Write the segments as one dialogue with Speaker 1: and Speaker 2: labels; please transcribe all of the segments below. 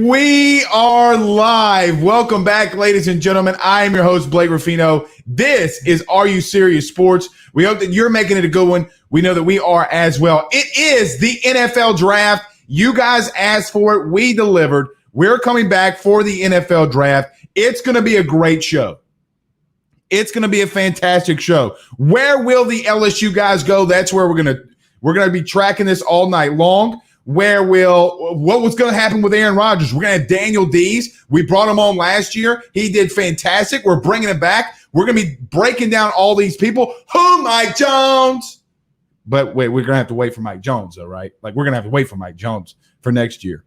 Speaker 1: We are live. Welcome back, ladies and gentlemen. I am your host, Blake Ruffino. This is Are You Serious Sports. We hope that you're making it a good one. We know that we are as well. It is the NFL draft. You guys asked for it. We delivered. We're coming back for the NFL draft. It's going to be a great show. It's going to be a fantastic show. Where will the LSU guys go? That's where we're going to be tracking this all night long. What was going to happen with Aaron Rodgers? We're going to have Daniel Dees. We brought him on last year. He did fantastic. We're bringing him back. We're going to be breaking down all these people. Who, Mike Jones? But wait, we're going to have to wait for Mike Jones, though, right? Like, we're going to have to wait for Mike Jones for next year.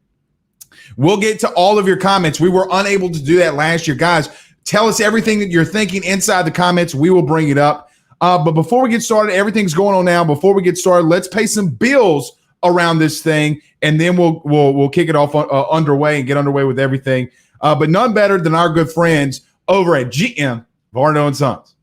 Speaker 1: We'll get to all of your comments. We were unable to do that last year. Guys, tell us everything that you're thinking inside the comments. We will bring it up. But before we get started, everything's going on now. Before we get started, let's pay some bills around this thing, and then we'll kick it off underway and get underway with everything. But none better than our good friends over at GM Varno & Sons.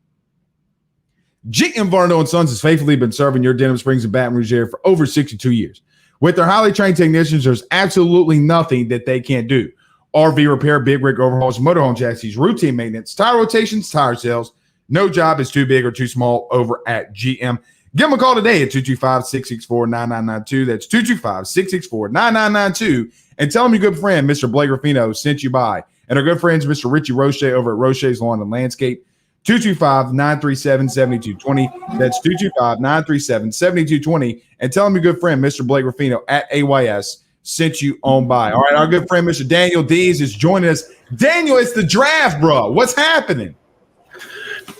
Speaker 1: GM Varno & Sons has faithfully been serving your Denham Springs and Baton Rouge area for over 62 years. With their highly trained technicians, there's absolutely nothing that they can't do. RV repair, big rig overhauls, motorhome chassis, routine maintenance, tire rotations, tire sales. No job is too big or too small over at GM. Give them a call today at 225-664-9992. That's 225-664-9992. And tell them your good friend, Mr. Blake Ruffino, sent you by. And our good friends, Mr. Richie Roche over at Roche's Lawn and Landscape. 225-937-7220. That's 225-937-7220. And tell them your good friend, Mr. Blake Ruffino at AYS, sent you on by. All right, our good friend, Mr. Daniel Dees, is joining us. Daniel, it's the draft, bro. What's happening?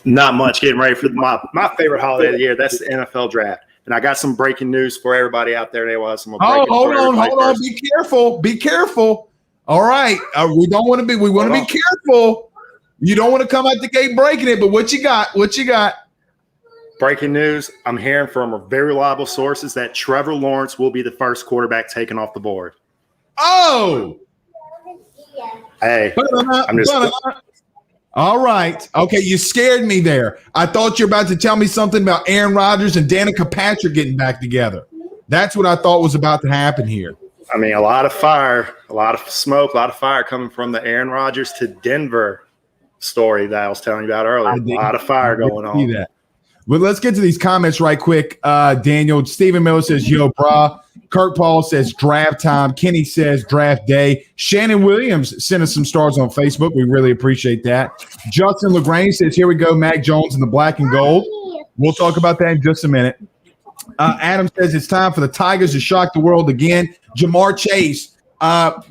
Speaker 2: Not much. Getting ready for my favorite holiday of the year. That's the NFL draft. And I got some breaking news for everybody out there. Hold
Speaker 1: on. Be careful. All right. We want to be careful. You don't want to come out the gate breaking it, but what you got?
Speaker 2: Breaking news. I'm hearing from very reliable sources that Trevor Lawrence will be the first quarterback taken off the board.
Speaker 1: Oh.
Speaker 2: Hey, I'm just
Speaker 1: all right. Okay, you scared me there. I thought you were about to tell me something about Aaron Rodgers and Danica Patrick getting back together. That's what I thought was about to happen here.
Speaker 2: I mean, a lot of fire, a lot of smoke, a lot of fire coming from the Aaron Rodgers to Denver story that I was telling you about earlier. A lot of fire going on.
Speaker 1: See that. Well, let's get to these comments right quick. Daniel, Stephen Miller says, yo, brah. Kirk Paul says draft time. Kenny says draft day. Shannon Williams sent us some stars on Facebook. We really appreciate that. Justin LaGrange says, here we go, Mac Jones in the black and gold. We'll talk about that in just a minute. Adam says it's time for the Tigers to shock the world again. Jamar Chase.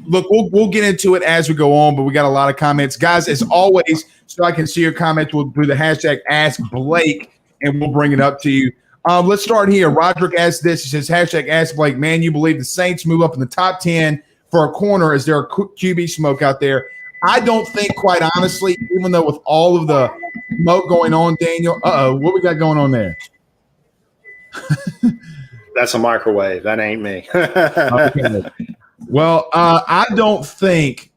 Speaker 1: Look, we'll get into it as we go on, but we got a lot of comments. Guys, as always, so I can see your comments, we'll do the hashtag Ask Blake, and we'll bring it up to you. Let's start here. Roderick asked this. He says, hashtag Ask Blake. Man, you believe the Saints move up in the top 10 for a corner? Is there a QB smoke out there? I don't think, quite honestly, even though with all of the smoke going on, Daniel, what we got going on there?
Speaker 2: That's a microwave. That ain't me.
Speaker 1: Okay. Well, I don't think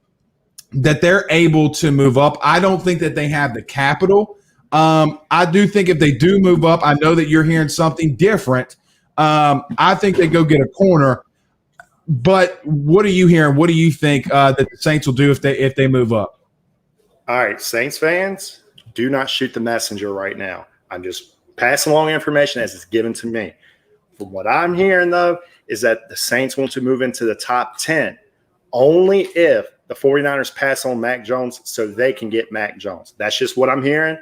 Speaker 1: that they're able to move up. I don't think that they have the capital. I do think if they do move up, I know that you're hearing something different. I think they go get a corner. But what are you hearing? What do you think that the Saints will do if they move up?
Speaker 2: All right, Saints fans, do not shoot the messenger right now. I'm just passing along information as it's given to me. From what I'm hearing, though, is that the Saints want to move into the top 10 only if the 49ers pass on Mac Jones so they can get Mac Jones. That's just what I'm hearing.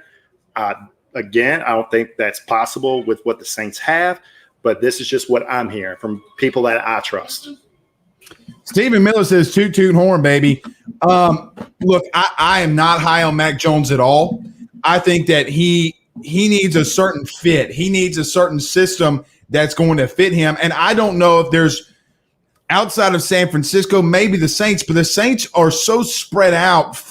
Speaker 2: Again, I don't think that's possible with what the Saints have, but this is just what I'm hearing from people that I trust.
Speaker 1: Stephen Miller says, toot, toot, horn, baby. Look, I am not high on Mac Jones at all. I think that he needs a certain fit. He needs a certain system that's going to fit him. And I don't know if there's outside of San Francisco, maybe the Saints, but the Saints are so spread out.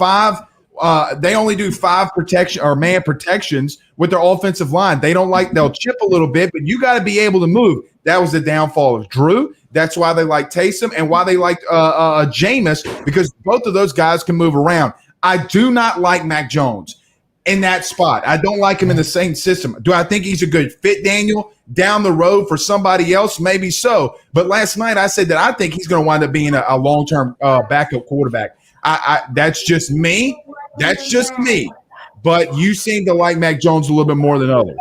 Speaker 1: They only do 5 protection or man protections with their offensive line. They'll chip a little bit, but you got to be able to move. That was the downfall of Drew. That's why they like Taysom and why they like Jameis, because both of those guys can move around. I do not like Mac Jones. in that spot. I don't like him in the same system. Do I think he's a good fit, Daniel, down the road for somebody else? Maybe so. But last night I said that I think he's going to wind up being a long-term backup quarterback. That's just me. That's just me. But you seem to like Mac Jones a little bit more than others.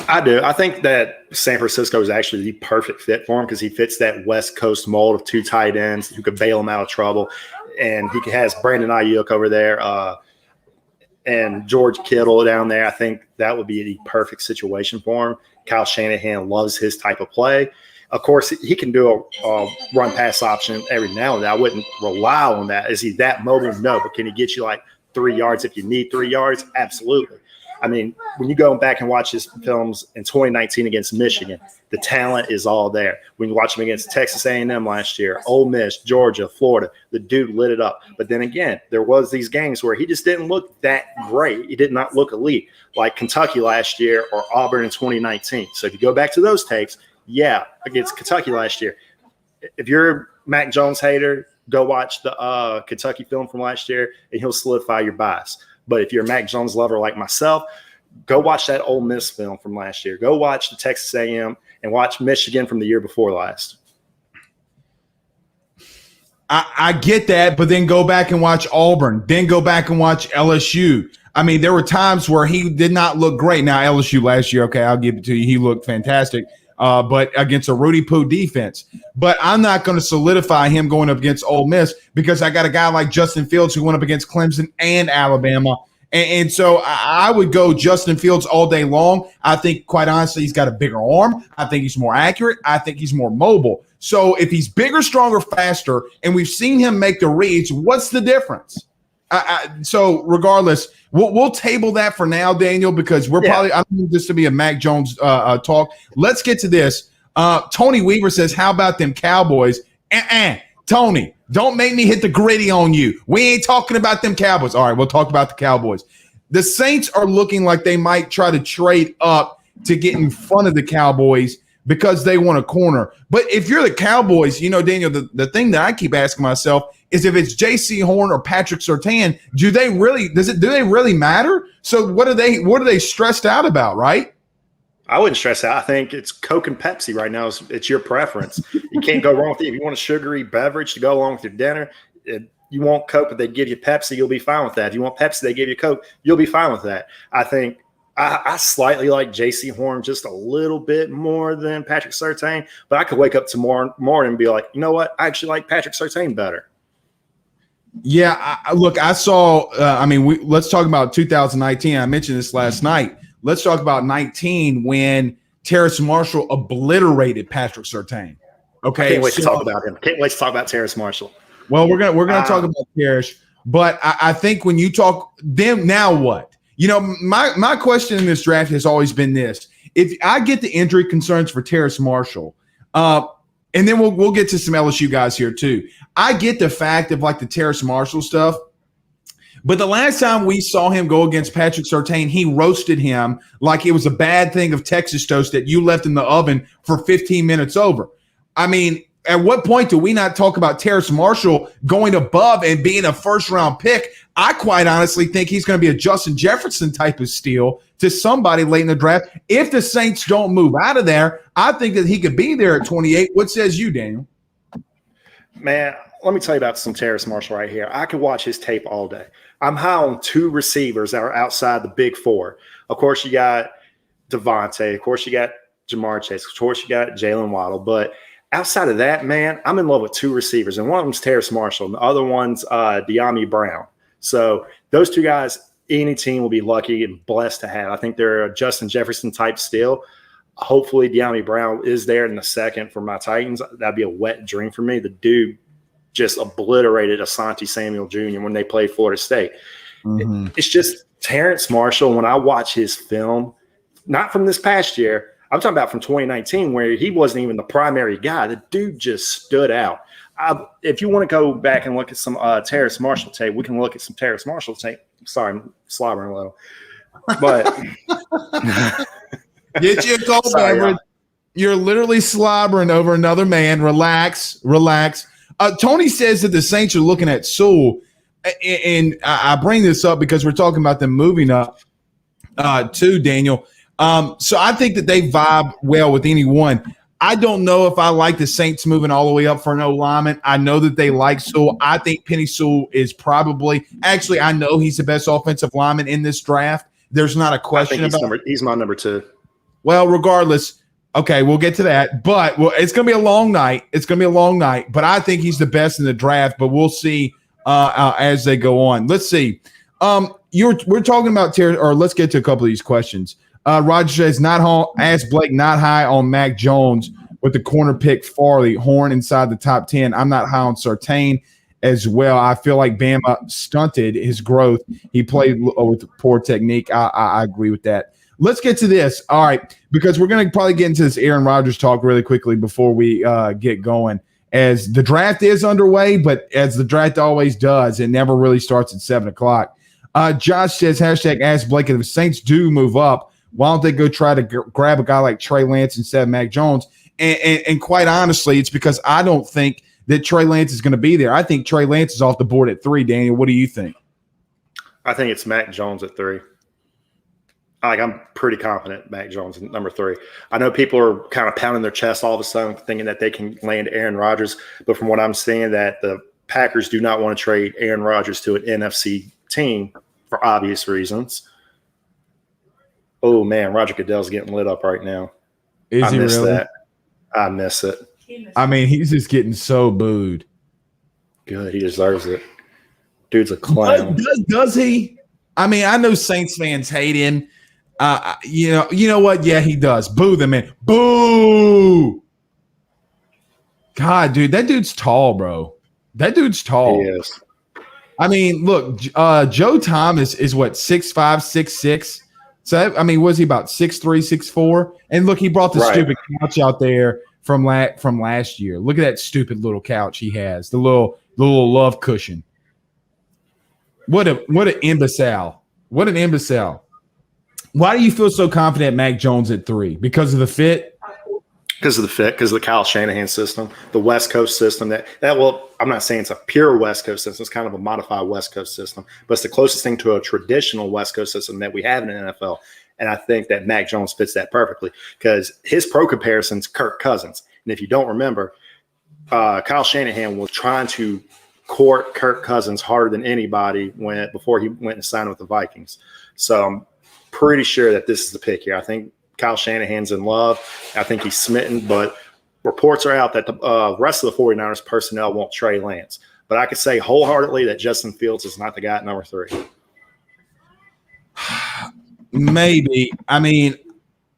Speaker 2: I do. I think that San Francisco is actually the perfect fit for him because he fits that West Coast mold of two tight ends who could bail him out of trouble. And he has Brandon Ayuk over there and George Kittle down there. I think that would be the perfect situation for him. Kyle Shanahan loves his type of play. Of course, he can do a run-pass option every now and then. I wouldn't rely on that. Is he that mobile? No. But can he get you like 3 yards if you need 3 yards? Absolutely. I mean, when you go back and watch his films in 2019 against Michigan, the talent is all there. When you watch him against Texas A&M last year, Ole Miss, Georgia, Florida, the dude lit it up. But then again, there was these games where he just didn't look that great. He did not look elite, like Kentucky last year or Auburn in 2019. So if you go back to those tapes, yeah, against Kentucky last year, if you're a Mac Jones hater, go watch the Kentucky film from last year, and he'll solidify your bias. But if you're a Mac Jones lover like myself, go watch that Ole Miss film from last year. Go watch the Texas A&M and watch Michigan from the year before last.
Speaker 1: I get that, but then go back and watch Auburn. Then go back and watch LSU. I mean, there were times where he did not look great. Now, LSU last year, okay, I'll give it to you. He looked fantastic, but against a Rudy Poo defense. But I'm not going to solidify him going up against Ole Miss because I got a guy like Justin Fields who went up against Clemson and Alabama. And so I would go Justin Fields all day long. I think, quite honestly, he's got a bigger arm. I think he's more accurate. I think he's more mobile. So if he's bigger, stronger, faster, and we've seen him make the reads, what's the difference? So regardless, we'll table that for now, Daniel, because we're probably – I don't need this to be a Mac Jones talk. Let's get to this. Tony Weaver says, how about them Cowboys? Tony, don't make me hit the gritty on you. We ain't talking about them Cowboys. All right, we'll talk about the Cowboys. The Saints are looking like they might try to trade up to get in front of the Cowboys because they want a corner. But if you're the Cowboys, you know, Daniel, the thing that I keep asking myself is if it's J.C. Horn or Patrick Surtain, do they really matter? So what are they stressed out about, right?
Speaker 2: I wouldn't stress out. I think it's Coke and Pepsi right now. It's your preference. You can't go wrong with it. If you want a sugary beverage to go along with your dinner, you want Coke, but they give you Pepsi, you'll be fine with that. If you want Pepsi, they give you Coke, you'll be fine with that. I think I slightly like J.C. Horn just a little bit more than Patrick Surtain, but I could wake up tomorrow morning and be like, you know what? I actually like Patrick Surtain better.
Speaker 1: Yeah, look, I saw let's talk about 2019. I mentioned this last night. Let's talk about 19 when Terrace Marshall obliterated Patrick Surtain. Okay,
Speaker 2: I can't wait to talk about him. Can't wait to talk about Terrace Marshall.
Speaker 1: Well, we're gonna talk about Terrace, but I think when you talk them, now what? You know, my question in this draft has always been this: if I get the injury concerns for Terrace Marshall, and then we'll get to some LSU guys here too. I get the fact of like the Terrace Marshall stuff. But the last time we saw him go against Patrick Surtain, he roasted him like it was a bad thing of Texas toast that you left in the oven for 15 minutes over. I mean, at what point do we not talk about Terrace Marshall going above and being a first-round pick? I quite honestly think he's going to be a Justin Jefferson type of steal to somebody late in the draft. If the Saints don't move out of there, I think that he could be there at 28. What says you, Daniel?
Speaker 2: Man, let me tell you about some Terrace Marshall right here. I could watch his tape all day. I'm high on two receivers that are outside the big four. Of course, you got Devontae. Of course, you got Jamar Chase. Of course, you got Jalen Waddle. But outside of that, man, I'm in love with two receivers. And one of them's Terrace Marshall, and the other one's De'Ami Brown. So those two guys, any team will be lucky and blessed to have. I think they're a Justin Jefferson type still. Hopefully, De'Ami Brown is there in the second for my Titans. That'd be a wet dream for me. The dude just obliterated Asante Samuel Jr. when they played Florida State. Mm-hmm. It's just Terrace Marshall, when I watch his film, not from this past year, I'm talking about from 2019 where he wasn't even the primary guy. The dude just stood out. If you want to go back and look at some Terrace Marshall tape, we can look at some Terrace Marshall tape. Sorry, I'm slobbering a little. But
Speaker 1: get you a cold beverage. You're literally slobbering over another man. Relax. Tony says that the Saints are looking at Sewell. and I bring this up because we're talking about them moving up too, Daniel. So I think that they vibe well with anyone. I don't know if I like the Saints moving all the way up for an O-lineman. I know that they like Sewell. I think Penny Sewell is probably – actually, I know he's the best offensive lineman in this draft. There's not a question about it.
Speaker 2: He's my number 2.
Speaker 1: Well, regardless, okay, we'll get to that. But it's going to be a long night. It's going to be a long night. But I think he's the best in the draft. But we'll see as they go on. Let's see. We're talking about let's get to a couple of these questions. Rodgers says, ask Blake, not high on Mac Jones with the corner pick Farley, Horn inside the top 10. I'm not high on Surtain as well. I feel like Bama stunted his growth. He played with poor technique. I agree with that. Let's get to this. All right, because we're going to probably get into this Aaron Rodgers talk really quickly before we get going. As the draft is underway, but as the draft always does, it never really starts at 7 o'clock. Josh says, hashtag ask Blake, if the Saints do move up, why don't they go try to grab a guy like Trey Lance instead of Mac Jones? And quite honestly, it's because I don't think that Trey Lance is going to be there. I think Trey Lance is off the board at 3. Daniel, what do you think?
Speaker 2: I think it's Mac Jones at 3. I'm pretty confident Mac Jones at number 3. I know people are kind of pounding their chest all of a sudden thinking that they can land Aaron Rodgers, but from what I'm seeing, that the Packers do not want to trade Aaron Rodgers to an NFC team for obvious reasons. Oh, man, Roger Goodell's getting lit up right now.
Speaker 1: Is he really?
Speaker 2: That. I miss it.
Speaker 1: I mean, he's just getting so booed.
Speaker 2: Good. He deserves it. Dude's a clown.
Speaker 1: Does he? I mean, I know Saints fans hate him. You know what? Yeah, he does. Boo the man. Boo. God, dude, that dude's tall, bro. That dude's tall.
Speaker 2: He is.
Speaker 1: I mean, look, Joe Thomas is what, 6'5", 6'6". So, I mean, was he about 6'3", 6'4"? And look, he brought the stupid couch out there from last year. Look at that stupid little couch he has, the little love cushion. What an imbecile. What an imbecile. Why do you feel so confident Mac Jones at 3? Because of the fit?
Speaker 2: Because of the fit, because of the Kyle Shanahan system, the West Coast system. Well, I'm not saying it's a pure West Coast system. It's kind of a modified West Coast system, but it's the closest thing to a traditional West Coast system that we have in the NFL. And I think that Mac Jones fits that perfectly because his pro comparison's Kirk Cousins. And if you don't remember, Kyle Shanahan was trying to court Kirk Cousins harder than anybody before he went and signed with the Vikings. So I'm pretty sure that this is the pick here. I think Kyle Shanahan's in love. I think he's smitten, but reports are out that the rest of the 49ers personnel won't Trey Lance. But I could say wholeheartedly that Justin Fields is not the guy at number 3.
Speaker 1: Maybe. I mean,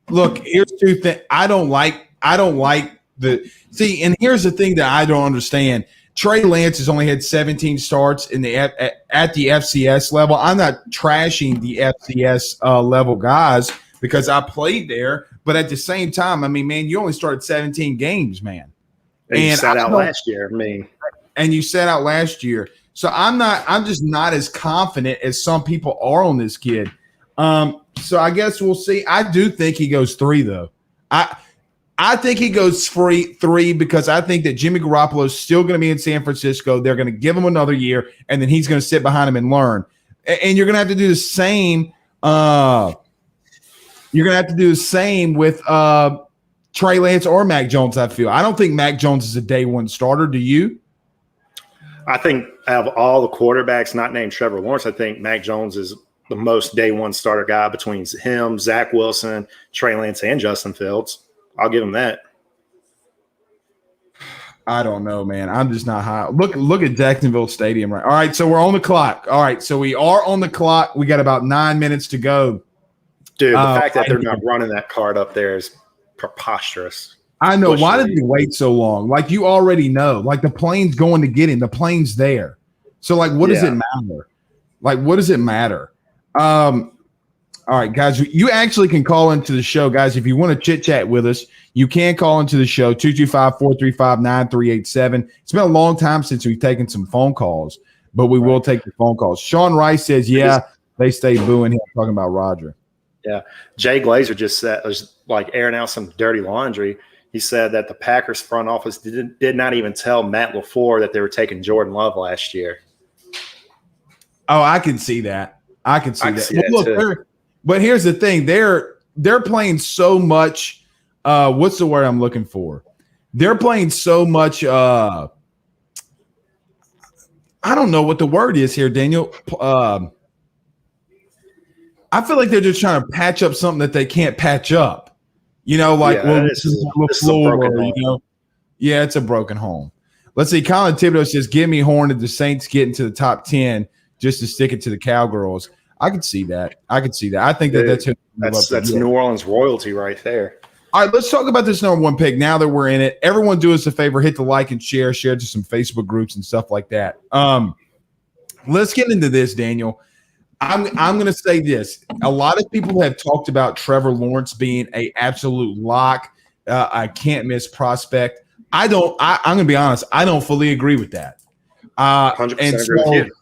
Speaker 1: look, here's 2 things. I don't like the – see, and here's the thing that I don't understand. Trey Lance has only had 17 starts at the FCS level. I'm not trashing the FCS level guys – because I played there, but at the same time, I mean, man, you only started 17 games, man.
Speaker 2: And you sat out last year,
Speaker 1: And you sat out last year. So I'm just not as confident as some people are on this kid. So I guess we'll see. I do think he goes 3, though. I think he goes 3 because I think that Jimmy Garoppolo is still going to be in San Francisco. They're going to give him another year, and then he's going to sit behind him and learn. And you're going to have to do the same You're going to have to do the same with Trey Lance or Mac Jones, I feel. I don't think Mac Jones is a day 1 starter. Do you?
Speaker 2: I think out of all the quarterbacks not named Trevor Lawrence, I think Mac Jones is the most day 1 starter guy between him, Zach Wilson, Trey Lance, and Justin Fields. I'll give him that.
Speaker 1: I don't know, man. I'm just not high. Look at Jacksonville Stadium. Right. All right, so we're on the clock. All right, so we are on the clock. We got about 9 minutes to go.
Speaker 2: Dude, the fact that they're not running that card up there is preposterous.
Speaker 1: I know. Why did they wait so long? Like, you already know. Like, the plane's going to get him. The plane's there. So, like, what does it matter? Like, what does it matter? All right, guys, you actually can call into the show, guys. If you want to chit-chat with us, you can call into the show, 225-435-9387. It's been a long time since we've taken some phone calls, but we will take the phone calls. Sean Rice says, yeah, they stay booing him talking about Roger.
Speaker 2: Yeah. Jay Glazer just said, was like airing out some dirty laundry. He said that the Packers front office did not even tell Matt LaFleur that they were taking Jordan Love last year.
Speaker 1: Oh, I can see that. I can see
Speaker 2: I can
Speaker 1: that.
Speaker 2: see
Speaker 1: Well,
Speaker 2: that
Speaker 1: look,
Speaker 2: too.
Speaker 1: but here's the thing: they're playing so much. What's the word I'm looking for? They're playing so much. I don't know what the word is here, Daniel. I feel like they're just trying to patch up something that they can't patch up. You know, like
Speaker 2: Yeah,
Speaker 1: well,
Speaker 2: this is a broken
Speaker 1: LaFleur,
Speaker 2: home.
Speaker 1: you know. Yeah, it's a broken home. Let's see. Colin Thibodeau says, "Give me Horn if the Saints get into the top 10 just to stick it to the Cowgirls." I could see that. I could see that. I think that that's
Speaker 2: Dude,
Speaker 1: who they move up to
Speaker 2: that's
Speaker 1: get.
Speaker 2: New Orleans royalty right there.
Speaker 1: All right, let's talk about this number one pick. Now that we're in it, everyone do us a favor: hit the like and share to some Facebook groups and stuff like that. Let's get into this, Daniel. I'm going to say this. A lot of people have talked about Trevor Lawrence being a absolute lock. I can't miss prospect. I'm going to be honest. I don't fully agree with that.
Speaker 2: 100%
Speaker 1: And
Speaker 2: agree with you.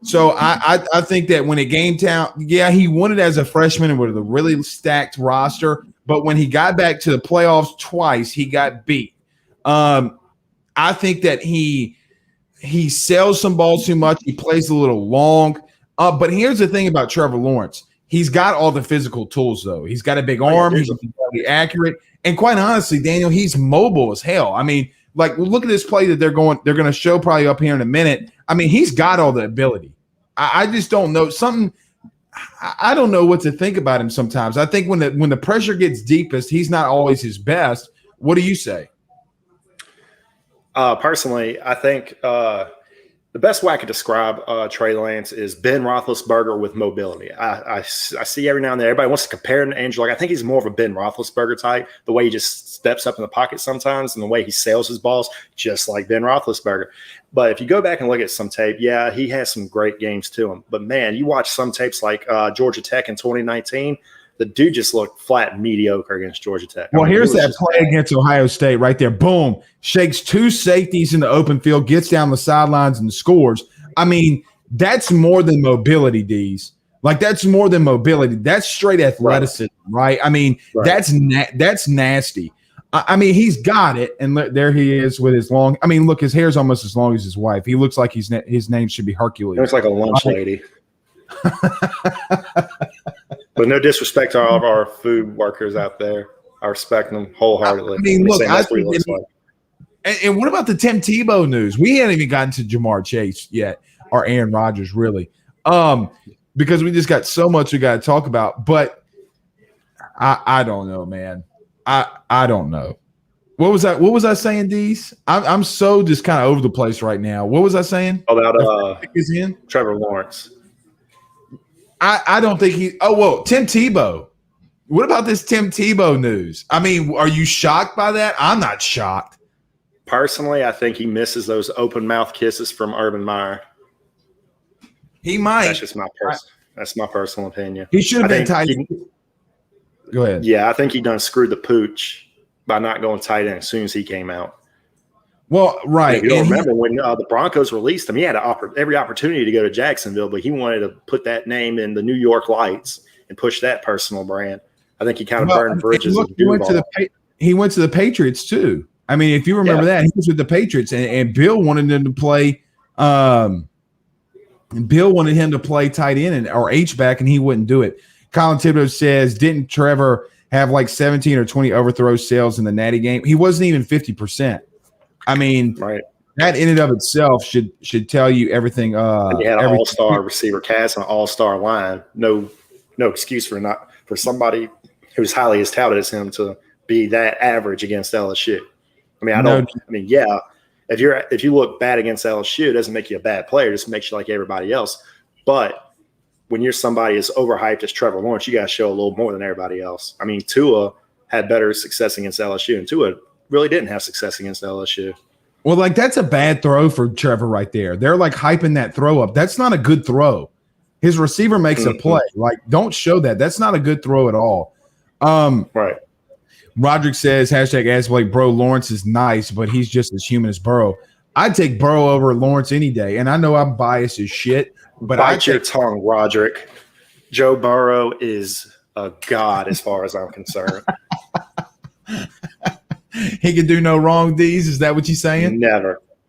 Speaker 1: so I think that when it game town, yeah, he won it as a freshman and with a really stacked roster. But when he got back to the playoffs twice, he got beat. I think that he sells some balls too much. He plays a little long. But here's the thing about Trevor Lawrence. He's got all the physical tools, though. He's got a big arm. He's very accurate. And quite honestly, Daniel, he's mobile as hell. I mean, like, look at this play that they're going to show probably up here in a minute. I mean, he's got all the ability. I just don't know. I don't know what to think about him sometimes. I think when the pressure gets deepest, he's not always his best. What do you say?
Speaker 2: Personally, I think the best way I could describe Trey Lance is Ben Roethlisberger with mobility. I see every now and then everybody wants to compare him to Andrew Luck. I think he's more of a Ben Roethlisberger type, the way he just steps up in the pocket sometimes and the way he sails his balls, just like Ben Roethlisberger. But if you go back and look at some tape, yeah, he has some great games to him. But, man, you watch some tapes like Georgia Tech in 2019, the dude just looked flat mediocre against Georgia Tech.
Speaker 1: Well, here's that play against Ohio State right there. Boom. Shakes two safeties in the open field, gets down the sidelines and scores. I mean, that's more than mobility, D's. Like, that's more than mobility. That's straight athleticism, right? I mean, that's nasty. I mean, he's got it, and there he is with his long – I mean, look, his hair's almost as long as his wife. He looks like his name should be Hercules.
Speaker 2: Looks like a lunch lady. But no disrespect to all of our food workers out there. I respect them wholeheartedly.
Speaker 1: I mean, look, and what about the Tim Tebow news? We hadn't even gotten to Jamar Chase yet, or Aaron Rodgers, really, because we just got so much we got to talk about. But I don't know, man. I don't know. What was that? What was I saying, Dees? I'm so just kind of over the place right now. What was I saying
Speaker 2: about Trevor Lawrence?
Speaker 1: I don't think he – oh, whoa, Tim Tebow. What about this Tim Tebow news? I mean, are you shocked by that? I'm not shocked.
Speaker 2: Personally, I think he misses those open mouth kisses from Urban Meyer.
Speaker 1: He might.
Speaker 2: That's just that's my personal opinion.
Speaker 1: He should have been tight. Go ahead.
Speaker 2: Yeah, I think he done screwed the pooch by not going tight end as soon as he came out.
Speaker 1: Well, right.
Speaker 2: And if you don't remember when the Broncos released him, he had every opportunity to go to Jacksonville, but he wanted to put that name in the New York Lights and push that personal brand. I think he kind of burned bridges.
Speaker 1: Look, he went to the Patriots too. I mean, if you remember that, he was with the Patriots, and Bill wanted him to play. Bill wanted him to play tight end or H-back, and he wouldn't do it. Colin Thibodeau says, didn't Trevor have like 17 or 20 overthrow sales in the Natty game? He wasn't even 50%. I mean, that in and of itself should tell you everything.
Speaker 2: He had an all-star receiver cast and an all-star line. No excuse for somebody who's highly as touted as him to be that average against LSU. I mean, if you look bad against LSU, it doesn't make you a bad player. It just makes you like everybody else. But when you're somebody as overhyped as Trevor Lawrence, you got to show a little more than everybody else. I mean, Tua had better success against LSU, and Tua really didn't have success against LSU.
Speaker 1: Well, like, that's a bad throw for Trevor right there. They're like hyping that throw up. That's not a good throw. His receiver makes a play. Like, don't show that. That's not a good throw at all.
Speaker 2: Right.
Speaker 1: Rodgers says, #AskBlake, bro, Lawrence is nice, but he's just as human as Burrow. I'd take Burrow over Lawrence any day. And I know I'm biased as shit, but
Speaker 2: bite your tongue, Roderick. Joe Burrow is a god as far as I'm concerned.
Speaker 1: He can do no wrong, D's. Is that what you're saying?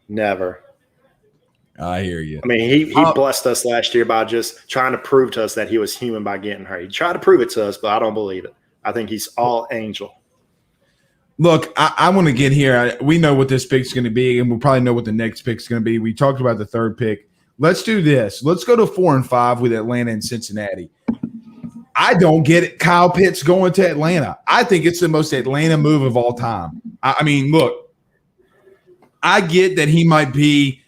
Speaker 2: Never.
Speaker 1: I hear you.
Speaker 2: I mean, he blessed us last year by just trying to prove to us that he was human by getting hurt. He tried to prove it to us, but I don't believe it. I think he's all angel.
Speaker 1: Look, I want to get here. We know what this pick's going to be, and we'll probably know what the next pick's going to be. We talked about the third pick. Let's do this. Let's go to 4 and 5 with Atlanta and Cincinnati. I don't get it. Kyle Pitts going to Atlanta. I think it's the most Atlanta move of all time. I mean, look, I get that he might be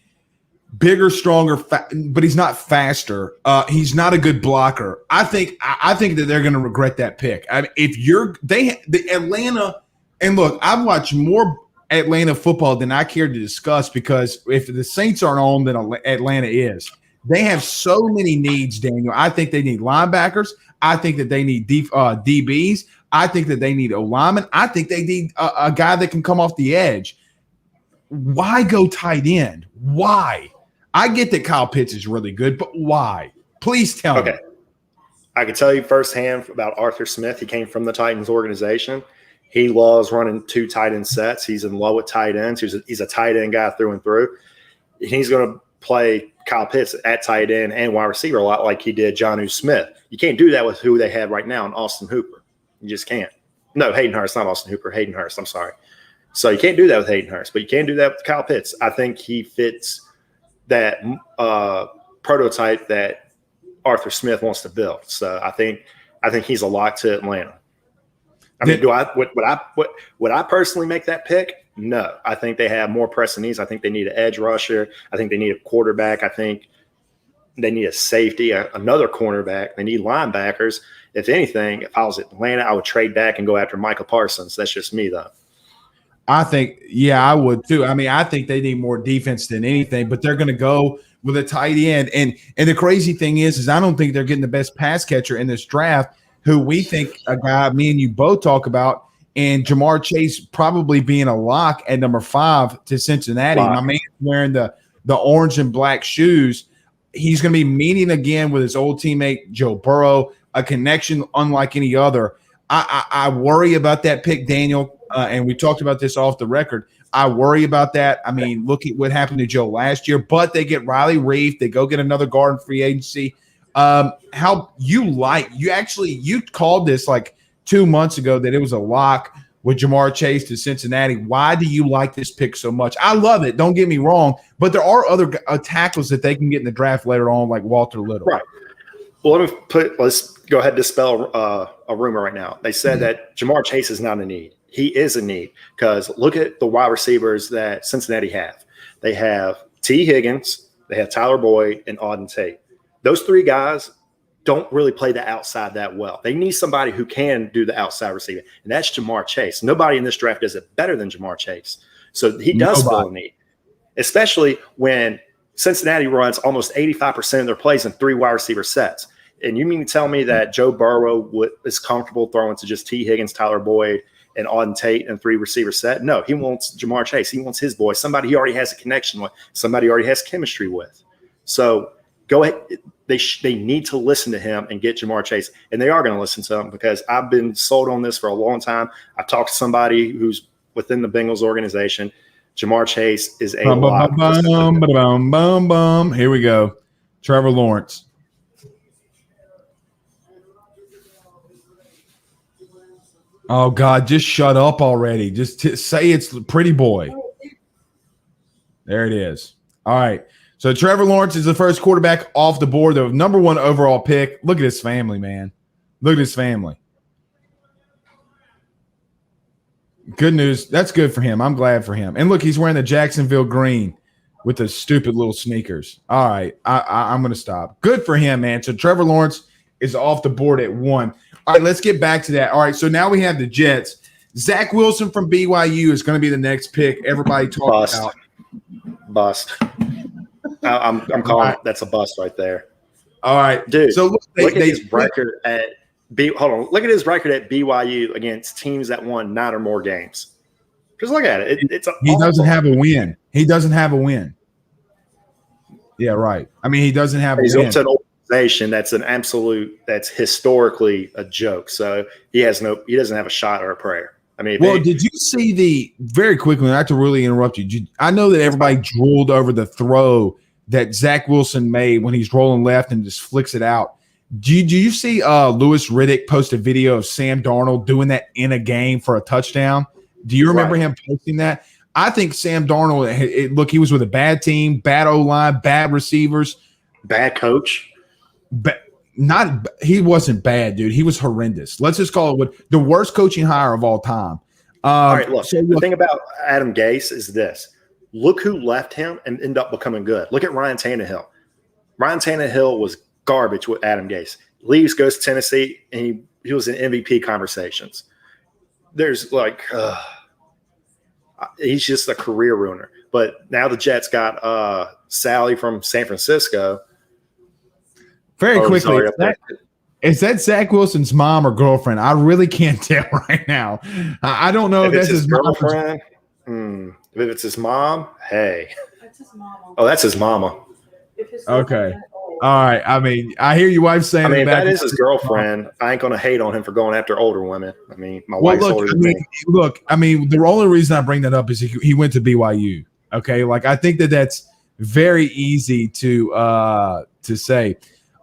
Speaker 1: bigger, stronger, but he's not faster. He's not a good blocker. I think that they're going to regret that pick. I mean, if the Atlanta, and look, I've watched more Atlanta football than I care to discuss because if the Saints aren't on, then Atlanta is. They have so many needs, Daniel. I think they need linebackers. I think that they need DBs. I think that they need O-linemen. I think they need a guy that can come off the edge. Why go tight end? Why? I get that Kyle Pitts is really good, but why? Please tell me.
Speaker 2: I can tell you firsthand about Arthur Smith. He came from the Titans organization. He loves running 2 tight end sets. He's in love with tight ends. He's a tight end guy through and through. He's going to play Kyle Pitts at tight end and wide receiver a lot like he did Jonnu Smith. You can't do that with who they have right now in Austin Hooper. You just can't. No, Hayden Hurst, not Austin Hooper. Hayden Hurst, I'm sorry. So you can't do that with Hayden Hurst, but you can do that with Kyle Pitts. I think he fits that prototype that Arthur Smith wants to build. So I think he's a lock to Atlanta. I mean, would I personally make that pick? No. I think they have more pressing needs. I think they need an edge rusher. I think they need a quarterback. I think they need a safety, another cornerback. They need linebackers. If anything, if I was Atlanta, I would trade back and go after Micah Parsons. That's just me, though.
Speaker 1: I think, I would too. I mean, I think they need more defense than anything, but they're going to go with a tight end. And the crazy thing is I don't think they're getting the best pass catcher in this draft, who we think a guy me and you both talk about, and Jamar Chase probably being a lock at number 5 to Cincinnati. My man's wearing the orange and black shoes. He's going to be meeting again with his old teammate Joe Burrow, a connection unlike any other. I worry about that pick, Daniel, and we talked about this off the record. I worry about that. I mean, look at what happened to Joe last year, but they get Riley Reif. They go get another guard in free agency. How you called this like 2 months ago that it was a lock with Jamar Chase to Cincinnati. Why do you like this pick so much? I love it. Don't get me wrong, but there are other tackles that they can get in the draft later on, like Walter Little.
Speaker 2: Right. Well, let's go ahead and dispel a rumor right now. They said that Jamar Chase is not a need. He is a need because look at the wide receivers that Cincinnati have. They have T. Higgins, they have Tyler Boyd, and Auden Tate. Those 3 guys don't really play the outside that well. They need somebody who can do the outside receiving, and that's Jamar Chase. Nobody in this draft does it better than Jamar Chase. So he does fill a need, especially when Cincinnati runs almost 85% of their plays in 3 wide receiver sets. And you mean to tell me that Joe Burrow is comfortable throwing to just T. Higgins, Tyler Boyd, and Auden Tate and 3 receiver set? No, he wants Jamar Chase. He wants his boy, somebody he already has a connection with, somebody he already has chemistry with. So go ahead. They need to listen to him and get Jamar Chase, and they are going to listen to him because I've been sold on this for a long time. I talked to somebody who's within the Bengals organization. Jamar Chase is a lock.
Speaker 1: Here we go. Trevor Lawrence. Oh, God, just shut up already. Just say it's pretty boy. There it is. All right. So Trevor Lawrence is the first quarterback off the board, the number 1 overall pick. Look at his family, man. Look at his family. Good news. That's good for him. I'm glad for him. And look, he's wearing the Jacksonville green with the stupid little sneakers. All right. I'm going to stop. Good for him, man. So Trevor Lawrence is off the board at 1. All right, let's get back to that. All right, so now we have the Jets. Zach Wilson from BYU is going to be the next pick. Everybody talking about.
Speaker 2: Bust. I'm calling it. That's a bust right there.
Speaker 1: All right,
Speaker 2: dude. So look at his record at Look at his record at BYU against teams that won 9 or more games. Just look at it.
Speaker 1: He doesn't have a win. He doesn't have a win. Yeah, right. I mean, he doesn't have a win.
Speaker 2: He's an organization that's historically a joke. So he doesn't have a shot or a prayer. I mean,
Speaker 1: did you see very quickly, not to really interrupt you, I know that everybody drooled over the throw that Zach Wilson made when he's rolling left and just flicks it out. Do you see Louis Riddick post a video of Sam Darnold doing that in a game for a touchdown? Do you remember him posting that? I think Sam Darnold, look, he was with a bad team, bad O-line, bad receivers.
Speaker 2: Bad coach.
Speaker 1: He wasn't bad, dude. He was horrendous. Let's just call it the worst coaching hire of all time.
Speaker 2: All right, look, the thing about Adam Gase is this. Look who left him and ended up becoming good. Look at Ryan Tannehill. Ryan Tannehill was garbage with Adam Gase. Leaves, goes to Tennessee, and he was in MVP conversations. There's he's just a career ruiner. But now the Jets got Sally from San Francisco.
Speaker 1: Very quickly, is that Zach Wilson's mom or girlfriend? I really can't tell right now. I don't know if that's his
Speaker 2: girlfriend. If it's his mom, hey.
Speaker 3: That's his mama.
Speaker 2: Oh, that's his mama.
Speaker 1: Okay. All right. I mean, I hear your wife saying.
Speaker 2: I mean, if that is his girlfriend, I ain't gonna hate on him for going after older women. I mean, my wife's older than me.
Speaker 1: Look, I mean, the only reason I bring that up is he went to BYU. Okay, like I think that's very easy to say.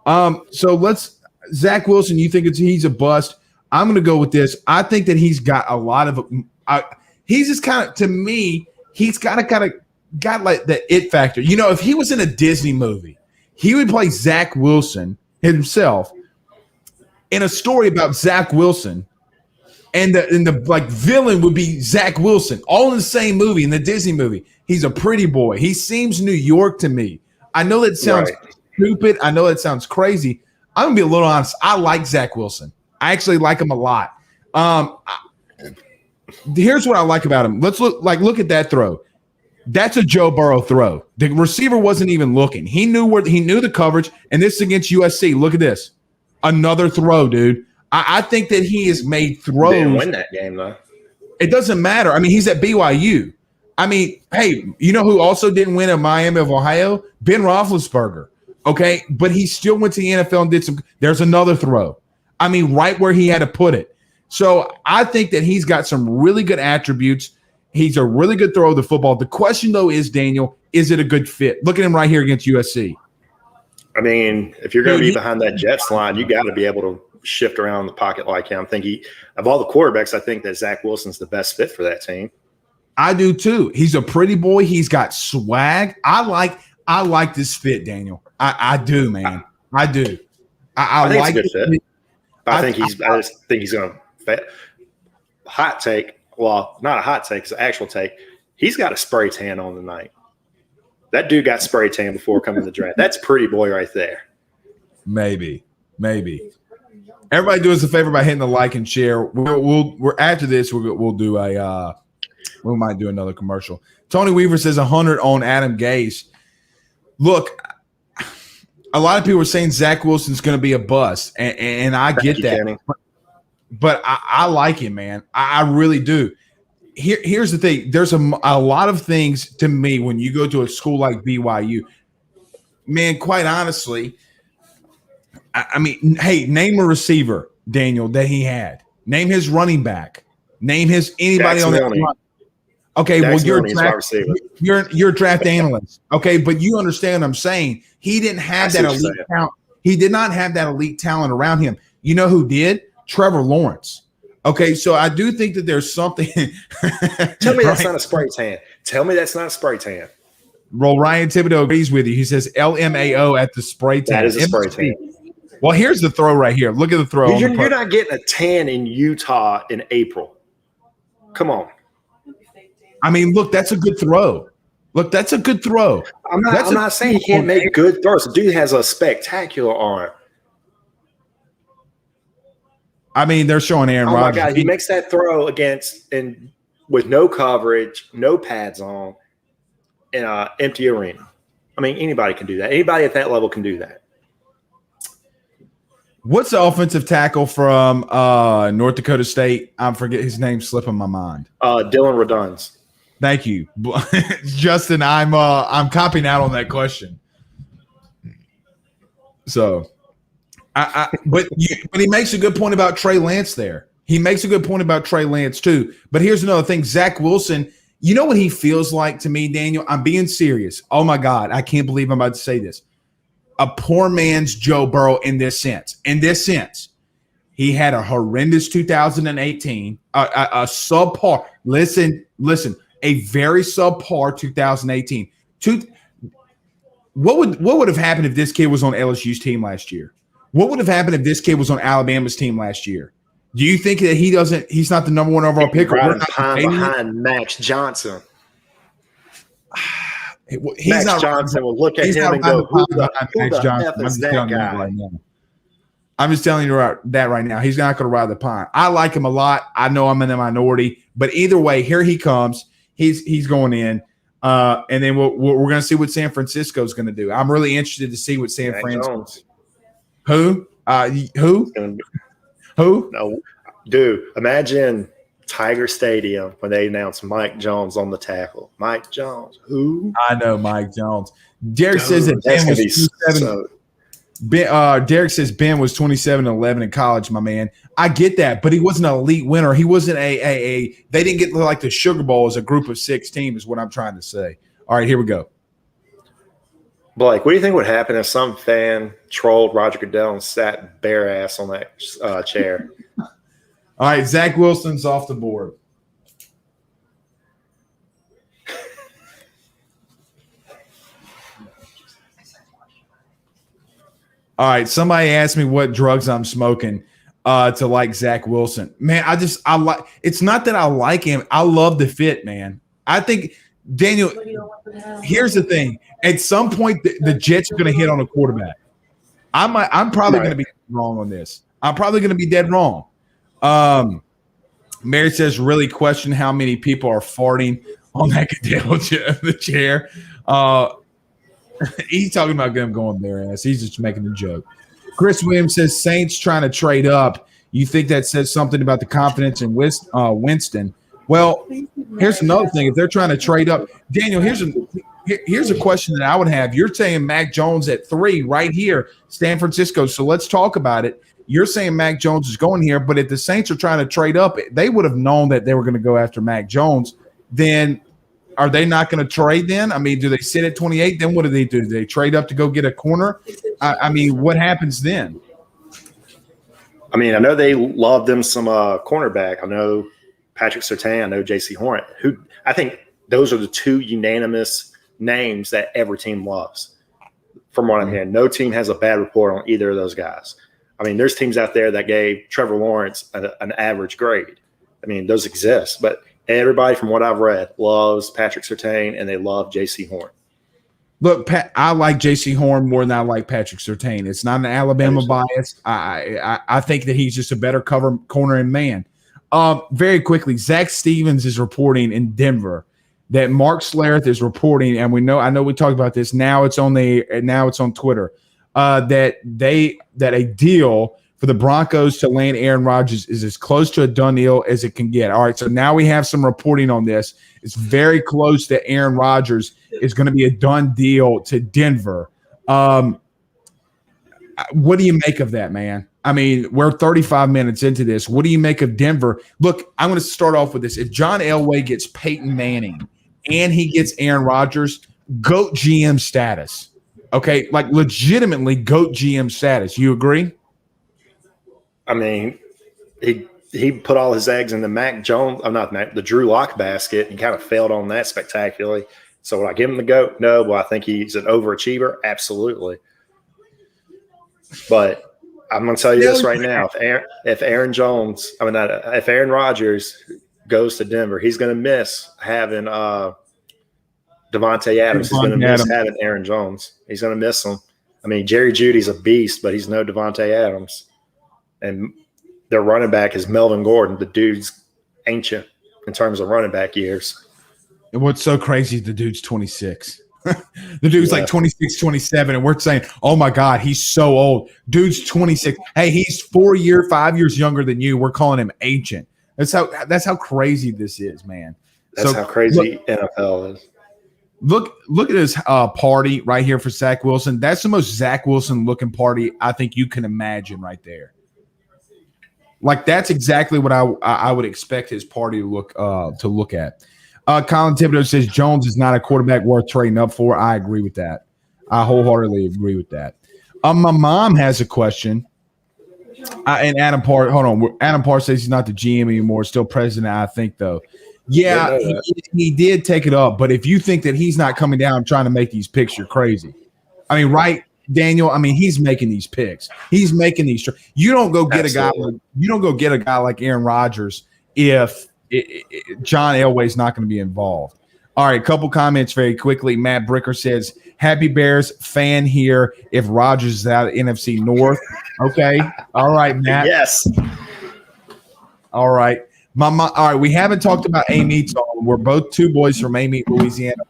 Speaker 1: So Zach Wilson. You think he's a bust? I'm gonna go with this. I think that he's got a lot of. He's just kind of, to me, he's got like the it factor. You know, if he was in a Disney movie, he would play Zach Wilson himself in a story about Zach Wilson, and the like villain would be Zach Wilson, all in the same movie, in the Disney movie. He's a pretty boy. He seems New York to me. I know that sounds stupid. I know that sounds crazy. I'm gonna be a little honest. I like Zach Wilson. I actually like him a lot. Here's what I like about him. Let's look at that throw. That's a Joe Burrow throw. The receiver wasn't even looking. He knew the coverage, and this is against USC. Look at this. Another throw, dude. I think that he has made throws.
Speaker 2: They didn't win that game, though.
Speaker 1: It doesn't matter. I mean, he's at BYU. I mean, hey, you know who also didn't win at Miami of Ohio? Ben Roethlisberger. Okay, but he still went to the NFL and did some. There's another throw. I mean, right where he had to put it. So I think that he's got some really good attributes. He's a really good thrower of the football. The question, though, is, Daniel, is it a good fit? Look at him right here against USC.
Speaker 2: I mean, if you're going to be behind that Jets line, you got to be able to shift around in the pocket like him. I think of all the quarterbacks, I think that Zach Wilson's the best fit for that team.
Speaker 1: I do too. He's a pretty boy. He's got swag. I like this fit, Daniel. I do, man. I do. I
Speaker 2: think
Speaker 1: like
Speaker 2: it's a good fit. I just think he's going to fit. Hot take. Well, not a hot take, it's an actual take. He's got a spray tan on tonight. That dude got spray tan before coming to the draft. That's pretty boy right there.
Speaker 1: Maybe. Everybody do us a favor by hitting the like and share. We're after this. We'll do we might do another commercial. Tony Weaver says 100 on Adam Gase. Look, a lot of people are saying Zach Wilson's going to be a bust, and I get that. Kenny. But I like him, man. I really do. Here's the thing. There's a lot of things to me when you go to a school like BYU. Man, quite honestly, I mean, hey, name a receiver, Daniel, that he had. Name his running back. Name anybody on that line. Okay, well, you're a draft analyst. Okay, but you understand what I'm saying. He didn't have that elite talent. He did not have that elite talent around him. You know who did? Trevor Lawrence. Okay, so I do think that there's something.
Speaker 2: Tell me that's not a spray tan. Tell me that's not a spray tan.
Speaker 1: Well, Ryan Thibodeau agrees with you. He says LMAO at the spray tan.
Speaker 2: That is a spray tan.
Speaker 1: Well, here's the throw right here. Look at the throw.
Speaker 2: You're not getting a tan in Utah in April. Come on.
Speaker 1: I mean, look, that's a good throw. Look, that's a good throw.
Speaker 2: I'm not saying he can't make good throws. The dude has a spectacular arm.
Speaker 1: I mean, they're showing Aaron Rodgers.
Speaker 2: Oh, my God. He makes that throw with no coverage, no pads on, in an empty arena. I mean, anybody can do that. Anybody at that level can do that.
Speaker 1: What's the offensive tackle from North Dakota State? I forget his name, slipping my mind.
Speaker 2: Dylan Redunds.
Speaker 1: Thank you, Justin. I'm copying out on that question. So, but he makes a good point about Trey Lance there. He makes a good point about Trey Lance too. But here's another thing: Zach Wilson. You know what he feels like to me, Daniel? I'm being serious. Oh, my God. I can't believe I'm about to say this. A poor man's Joe Burrow in this sense. In this sense, he had a horrendous 2018, a subpar. Listen, a very subpar 2018. What would have happened if this kid was on LSU's team last year? What would have happened if this kid was on Alabama's team last year? Do you think that he's not the number one overall pick?
Speaker 2: Right behind Max Johnson.
Speaker 1: Max
Speaker 2: Johnson will look at him and go, who the F is that guy?
Speaker 1: I'm just telling you that right now. He's not going to ride the pine. I like him a lot. I know I'm in the minority. But either way, here he comes. He's going in. And then we're going to see what San Francisco is going to do. I'm really interested to see what San Francisco. Who? Who?
Speaker 2: No, dude. Imagine Tiger Stadium when they announced Mike Jones on the tackle. Mike Jones. Who?
Speaker 1: I know Mike Jones. Derek says that Ben was 27. Derek says Ben was 27-11 in college, my man. I get that, but he wasn't an elite winner. He wasn't a they didn't get like the Sugar Bowl as a group of 6 team is what I'm trying to say. All right, here we go.
Speaker 2: Blake, what do you think would happen if some fan trolled Roger Goodell and sat bare ass on that chair?
Speaker 1: All right, Zach Wilson's off the board. All right, somebody asked me what drugs I'm smoking to like Zach Wilson. Man, I like. It's not that I like him. I love the fit, man. I think Daniel. Here's the thing: at some point, the Jets are going to hit on a quarterback. I'm probably going to be wrong on this. I'm probably going to be dead wrong. Mary says, really question how many people are farting on that Goodell the chair. He's talking about them going bare ass. He's just making a joke. Chris Williams says, Saints trying to trade up. You think that says something about the confidence in Winston? Well, here's another thing. If they're trying to trade up, Daniel, here's a question that I would have. You're saying Mac Jones at 3 right here, San Francisco. So let's talk about it. You're saying Mac Jones is going here, but if the Saints are trying to trade up, they would have known that they were going to go after Mac Jones. Then are they not going to trade then? I mean, do they sit at 28? Then what do? Do they trade up to go get a corner? I mean, what happens then?
Speaker 2: I mean, I know they love them some cornerback. I know Patrick Surtain. I know J.C. Horn. Who I think those are the 2 unanimous names that every team loves. From what I'm hearing, no team has a bad report on either of those guys. I mean, there's teams out there that gave Trevor Lawrence an average grade. I mean, those exist, but everybody from what I've read loves Patrick Surtain and they love J.C. Horn.
Speaker 1: Look, I like J.C. Horn more than I like Patrick Surtain. It's not an Alabama bias. I think that he's just a better corner and man. Very quickly, Zach Stevens is reporting in Denver that Mark Schlereth is reporting, and I know we talked about this. Now it's on Twitter. That a deal for the Broncos to land Aaron Rodgers is as close to a done deal as it can get. All right, so now we have some reporting on this. It's very close that Aaron Rodgers is going to be a done deal to Denver. What do you make of that, man? I mean, we're 35 minutes into this. What do you make of Denver? Look, I'm going to start off with this. If John Elway gets Peyton Manning and he gets Aaron Rodgers, GOAT GM status. Okay, like legitimately GOAT GM status. You agree?
Speaker 2: I mean, he put all his eggs in the the Drew Lock basket and kind of failed on that spectacularly. So would I give him the GOAT? No. Well, I think he's an overachiever. Absolutely. But I'm going to tell you this right now: if Aaron Rodgers goes to Denver, he's going to miss having Devontae Adams. He's going to miss having Aaron Jones. He's going to miss him. I mean, Jerry Jeudy's a beast, but he's no Devontae Adams. And their running back is Melvin Gordon. The dude's ancient in terms of running back years.
Speaker 1: And what's so crazy, the dude's 26. The dude's like 26, 27, and we're saying, oh, my God, he's so old. Dude's 26. Hey, he's 5 years younger than you. We're calling him ancient. That's how crazy this is, man.
Speaker 2: That's how crazy NFL is.
Speaker 1: Look at this party right here for Zach Wilson. That's the most Zach Wilson-looking party I think you can imagine right there. Like, that's exactly what I would expect his party to look at. Colin Thibodeau says Jones is not a quarterback worth trading up for. I agree with that. I wholeheartedly agree with that. My mom has a question. And Adam Parr, hold on. Adam Parr says he's not the GM anymore, still president, I think, though. Yeah, he did take it up. But if you think that he's not coming down trying to make these picks, you're crazy. I mean, right, Daniel? I mean, he's making these picks. He's making these. You don't go get a guy like Aaron Rodgers if John Elway's not going to be involved. All right, a couple comments very quickly. Matt Bricker says, happy Bears fan here if Rodgers is out of NFC North. Okay. All right, Matt.
Speaker 2: Yes.
Speaker 1: All right. All right, we haven't talked about Amy. We're both two boys from Amy, Louisiana.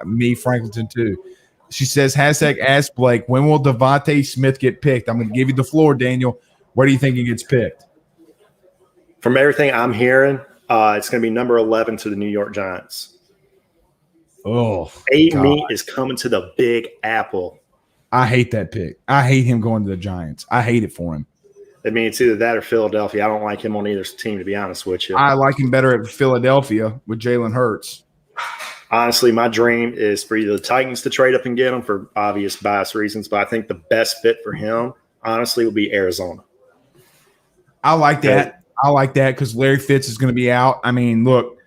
Speaker 1: Me, Franklinton, too. She says, hashtag ask Blake, when will Devontae Smith get picked? I'm going to give you the floor, Daniel. Where do you think he gets picked?
Speaker 2: From everything I'm hearing, it's going to be number 11 to the New York Giants.
Speaker 1: Oh,
Speaker 2: Amy is coming to the Big Apple.
Speaker 1: I hate that pick. I hate him going to the Giants. I hate it for him.
Speaker 2: I mean, it's either that or Philadelphia. I don't like him on either team, to be honest with you.
Speaker 1: I like him better at Philadelphia with Jalen Hurts.
Speaker 2: Honestly, my dream is for either the Titans to trade up and get him for obvious bias reasons, but I think the best fit for him, honestly, will be Arizona.
Speaker 1: I like that. I like that because Larry Fitz is going to be out. I mean, look,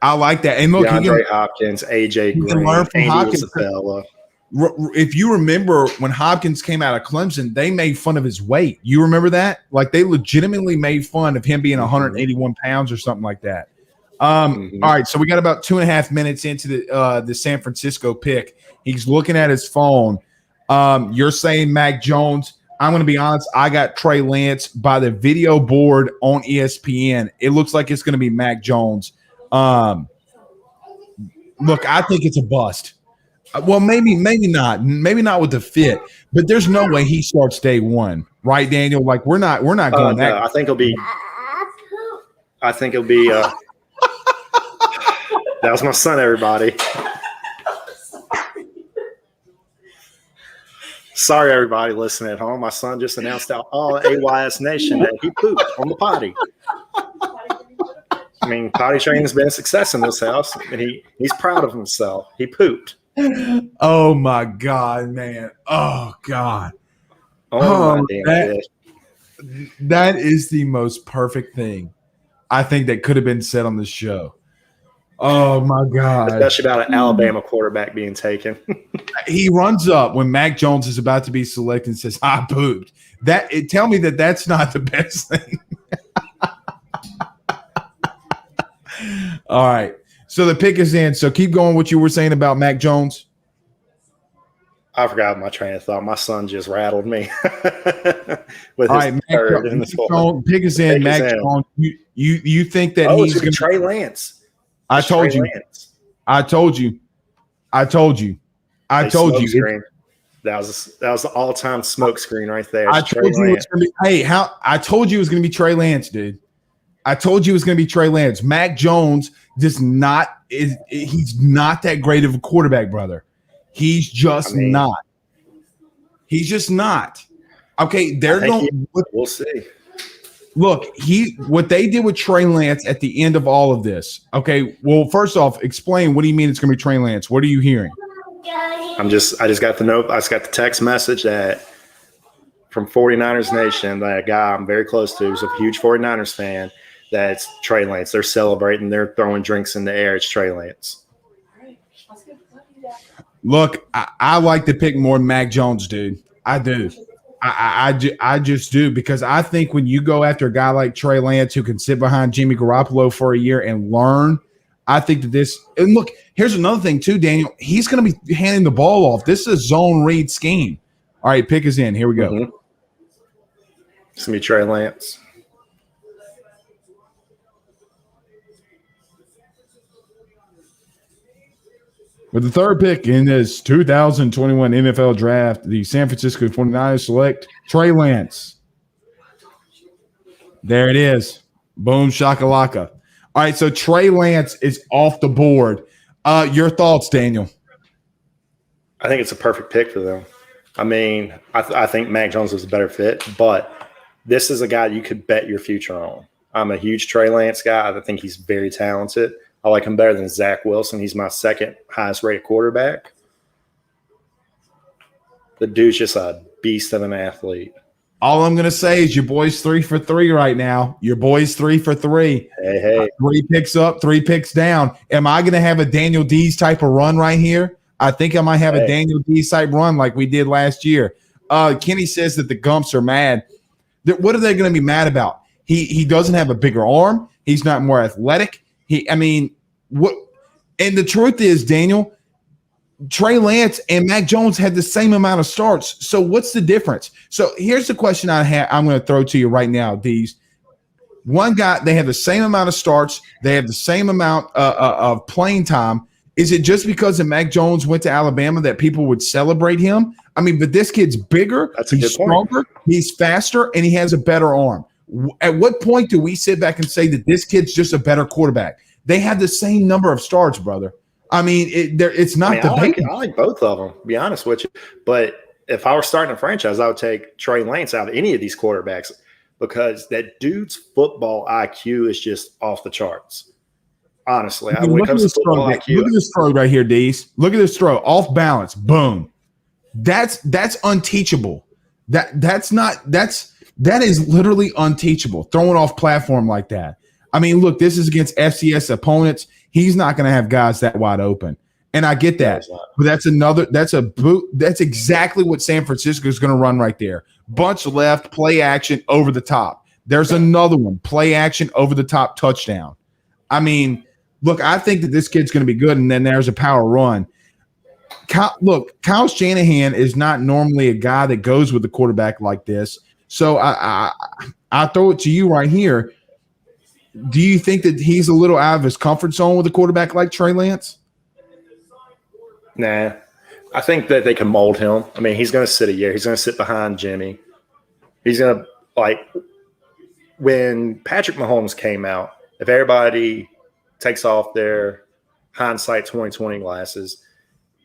Speaker 1: I like that. And look,
Speaker 2: DeAndre Hopkins, AJ Green, Andy Isabella.
Speaker 1: If you remember when Hopkins came out of Clemson, they made fun of his weight. You remember that? Like they legitimately made fun of him being 181 pounds or something like that. All right, so we got about 2.5 minutes into the San Francisco pick. He's looking at his phone. You're saying Mac Jones. I'm going to be honest. I got Trey Lance by the video board on ESPN. It looks like it's going to be Mac Jones. Look, I think it's a bust. Well, maybe not. Maybe not with the fit, but there's no way he starts day one, right, Daniel? Like we're not going that.
Speaker 2: No, I think it'll be. That was my son, everybody. Sorry, everybody listening at home. My son just announced out all AYS Nation that he pooped on the potty. I mean, potty training has been a success in this house, and he's proud of himself. He pooped.
Speaker 1: Oh my God, man! Oh God! That is the most perfect thing I think that could have been said on the show. Oh my God!
Speaker 2: Especially about an Alabama quarterback being taken.
Speaker 1: He runs up when Mac Jones is about to be selected and says, "I pooped." Tell me that that's not the best thing. All right. So the pick is in. So keep going what you were saying about Mac Jones.
Speaker 2: I forgot my train of thought. My son just rattled me with his third in this one.
Speaker 1: Pick is in. Mac Jones. You think that he's going to
Speaker 2: Trey Lance?
Speaker 1: I told you. I told you. That
Speaker 2: was the all-time smoke screen right there.
Speaker 1: I told you it was going to be. I told you it was going to be Trey Lance, dude. I told you it was going to be Trey Lance. Mac Jones he's not that great of a quarterback, brother. He's just not. He's just not. Okay, we'll see. Look, what they did with Trey Lance at the end of all of this. Okay, well, first off, explain what do you mean it's going to be Trey Lance? What are you hearing?
Speaker 2: I just got the note. I just got the text message that from 49ers Nation, that a guy I'm very close to, who's a huge 49ers fan, that's Trey Lance. They're celebrating. They're throwing drinks in the air. It's Trey Lance.
Speaker 1: Look, I like to pick more Mac Jones, dude. I do. I just do, because I think when you go after a guy like Trey Lance who can sit behind Jimmy Garoppolo for a year and learn, I think that this – and look, here's another thing too, Daniel. He's going to be handing the ball off. This is a zone read scheme. All right, pick is in. Here we go.
Speaker 2: Mm-hmm. It's going to be Trey Lance.
Speaker 1: With the third pick in this 2021 NFL Draft, the San Francisco 49ers select Trey Lance. There it is. Boom, shakalaka. All right, so Trey Lance is off the board. Your thoughts, Daniel?
Speaker 2: I think it's a perfect pick for them. I mean, I think Mac Jones is a better fit, but this is a guy you could bet your future on. I'm a huge Trey Lance guy. I think he's very talented. I like him better than Zach Wilson. He's my second highest rated quarterback. The dude's just a beast of an athlete.
Speaker 1: All I'm going to say is your boy's 3 for 3 right now. Your boy's 3 for 3.
Speaker 2: Hey.
Speaker 1: 3 picks up, 3 picks down. Am I going to have a Daniel Dees type of run right here? I think I might have a Daniel Dees type run like we did last year. Kenny says that the Gumps are mad. What are they going to be mad about? He doesn't have a bigger arm. He's not more athletic. What? And the truth is, Daniel, Trey Lance and Mac Jones had the same amount of starts. So what's the difference? So here's the question I'm going to throw to you right now, Dees. One guy, they have the same amount of starts. They have the same amount of playing time. Is it just because of Mac Jones went to Alabama that people would celebrate him? But this kid's bigger, he's stronger, he's faster, and he has a better arm. At what point do we sit back and say that this kid's just a better quarterback? They have the same number of starts, brother. It's not debatable.
Speaker 2: I like both of them, to be honest with you. But if I were starting a franchise, I would take Trey Lance out of any of these quarterbacks because that dude's football IQ is just off the charts. Honestly, when it comes to football IQ.
Speaker 1: Look at this throw right here, Dees. Look at this throw. Off balance. Boom. That's unteachable. That is literally unteachable. Throwing off platform like that. Look, this is against FCS opponents. He's not going to have guys that wide open. And I get that. But that's exactly what San Francisco is going to run right there. Bunch left, play action over the top. There's another one, play action over the top touchdown. Look, I think that this kid's going to be good, and then there's a power run. Kyle Shanahan is not normally a guy that goes with a quarterback like this. So I throw it to you right here. Do you think that he's a little out of his comfort zone with a quarterback like Trey Lance?
Speaker 2: Nah. I think that they can mold him. He's going to sit a year. He's going to sit behind Jimmy. He's going to, when Patrick Mahomes came out, if everybody takes off their hindsight 2020 glasses,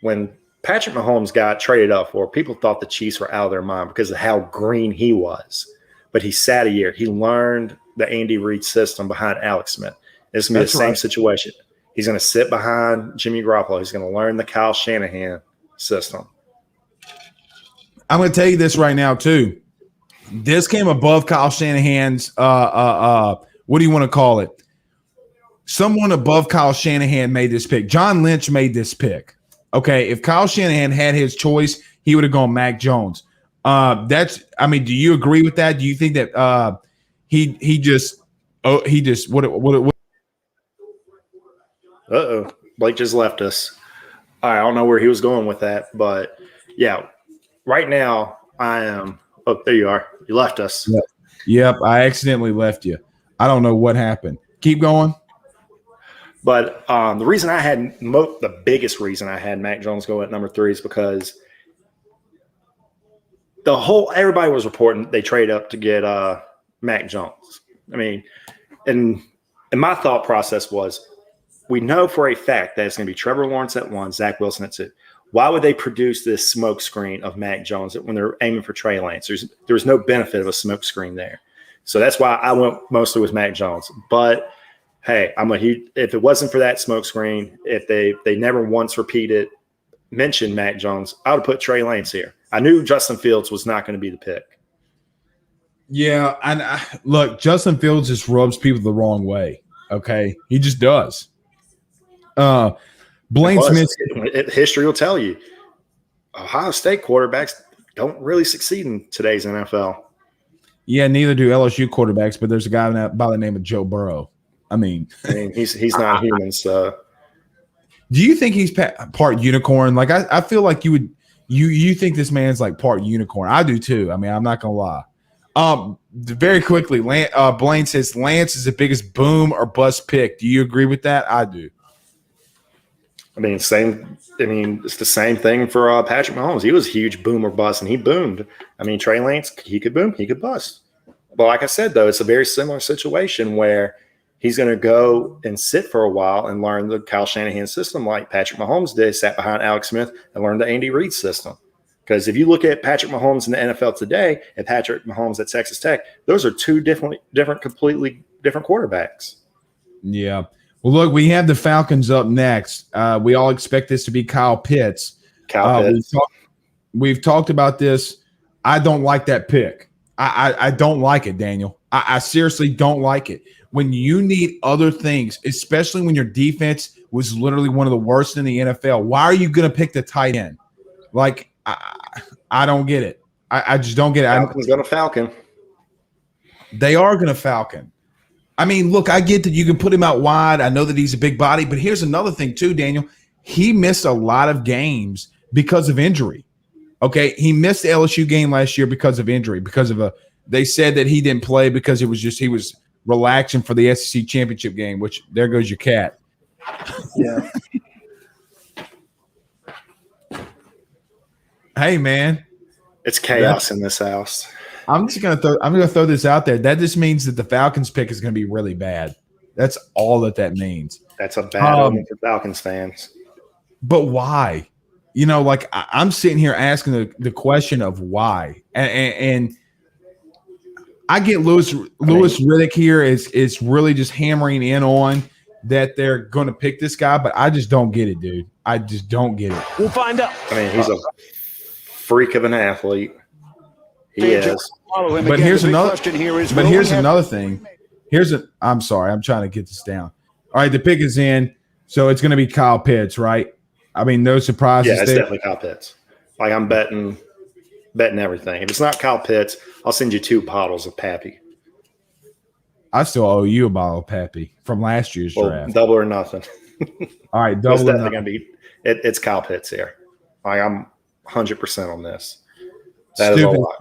Speaker 2: when Patrick Mahomes got traded up for, people thought the Chiefs were out of their mind because of how green he was. But he sat a year. He learned the Andy Reid system behind Alex Smith. It's going to be the same situation. He's going to sit behind Jimmy Garoppolo. He's going to learn the Kyle Shanahan system.
Speaker 1: I'm going to tell you this right now, too. This came above Kyle Shanahan's what do you want to call it? Someone above Kyle Shanahan made this pick. John Lynch made this pick. Okay, if Kyle Shanahan had his choice, he would have gone Mac Jones. Do you agree with that? Do you think that he just what?
Speaker 2: Blake just left us. I don't know where he was going with that, but yeah, right now I am. Oh, there you are. You left us.
Speaker 1: Yep, I accidentally left you. I don't know what happened. Keep going.
Speaker 2: But the reason I had the biggest reason I had Mac Jones go at number 3 is because everybody was reporting they trade up to get Mac Jones. And my thought process was, we know for a fact that it's going to be Trevor Lawrence at 1, Zach Wilson at 2. Why would they produce this smoke screen of Mac Jones when they're aiming for Trey Lance? There's no benefit of a smoke screen there. So that's why I went mostly with Mac Jones. But hey, if it wasn't for that smoke screen, if they never once mentioned Mac Jones, I would have put Trey Lance here. I knew Justin Fields was not going to be the pick.
Speaker 1: Yeah, and look, Justin Fields just rubs people the wrong way. Okay, he just does. Blaine Smith.
Speaker 2: History will tell you, Ohio State quarterbacks don't really succeed in today's NFL.
Speaker 1: Yeah, neither do LSU quarterbacks. But there's a guy by the name of Joe Burrow.
Speaker 2: He's not human. So,
Speaker 1: do you think he's part unicorn? Like I feel like you think this man's like part unicorn. I do too. I'm not gonna lie. Very quickly, Blaine says Lance is the biggest boom or bust pick. Do you agree with that? I do.
Speaker 2: It's the same thing for Patrick Mahomes. He was a huge boom or bust, and he boomed. Trey Lance, he could boom, he could bust. But like I said, though, it's a very similar situation where he's going to go and sit for a while and learn the Kyle Shanahan system like Patrick Mahomes did, sat behind Alex Smith and learned the Andy Reid system. Because if you look at Patrick Mahomes in the NFL today and Patrick Mahomes at Texas Tech, those are two completely different quarterbacks.
Speaker 1: Yeah. Well, look, we have the Falcons up next. We all expect this to be Kyle Pitts. We've talked about this. I don't like that pick. I don't like it, Daniel. I seriously don't like it. When you need other things, especially when your defense was literally one of the worst in the NFL, why are you going to pick the tight end? Like, I don't get it. I just don't get it.
Speaker 2: Falcon's going to Falcon.
Speaker 1: They are going to Falcon. I mean, look, I get that you can put him out wide. I know that he's a big body, but here's another thing too, Daniel. He missed a lot of games because of injury. Okay, he missed the LSU game last year because of injury. They said that he didn't play because he was relaxing for the SEC championship game. Which there goes your cat.
Speaker 2: Yeah.
Speaker 1: Hey, man,
Speaker 2: it's chaos in this house.
Speaker 1: I'm gonna throw this out there. That just means that the Falcons pick is gonna be really bad. That's all that means.
Speaker 2: That's a bad omen for Falcons fans.
Speaker 1: But why? You know, like I'm sitting here asking the question of why, and I get Louis Riddick here is really just hammering in on that they're going to pick this guy, but I just don't get it, dude. I just don't get it.
Speaker 3: We'll find out.
Speaker 2: I mean, he's a freak of an athlete. He is.
Speaker 1: But here's another thing. I'm sorry, I'm trying to get this down. All right, the pick is in, so it's going to be Kyle Pitts, right? I mean, no surprises.
Speaker 2: Yeah, it's definitely Kyle Pitts. Like I'm betting everything. If it's not Kyle Pitts, I'll send you 2 bottles of Pappy.
Speaker 1: I still owe you a bottle of Pappy from last year's draft.
Speaker 2: Double or nothing.
Speaker 1: All right, double.
Speaker 2: It's definitely going to be. It's Kyle Pitts here. Like I'm 100% on this. That is a lot.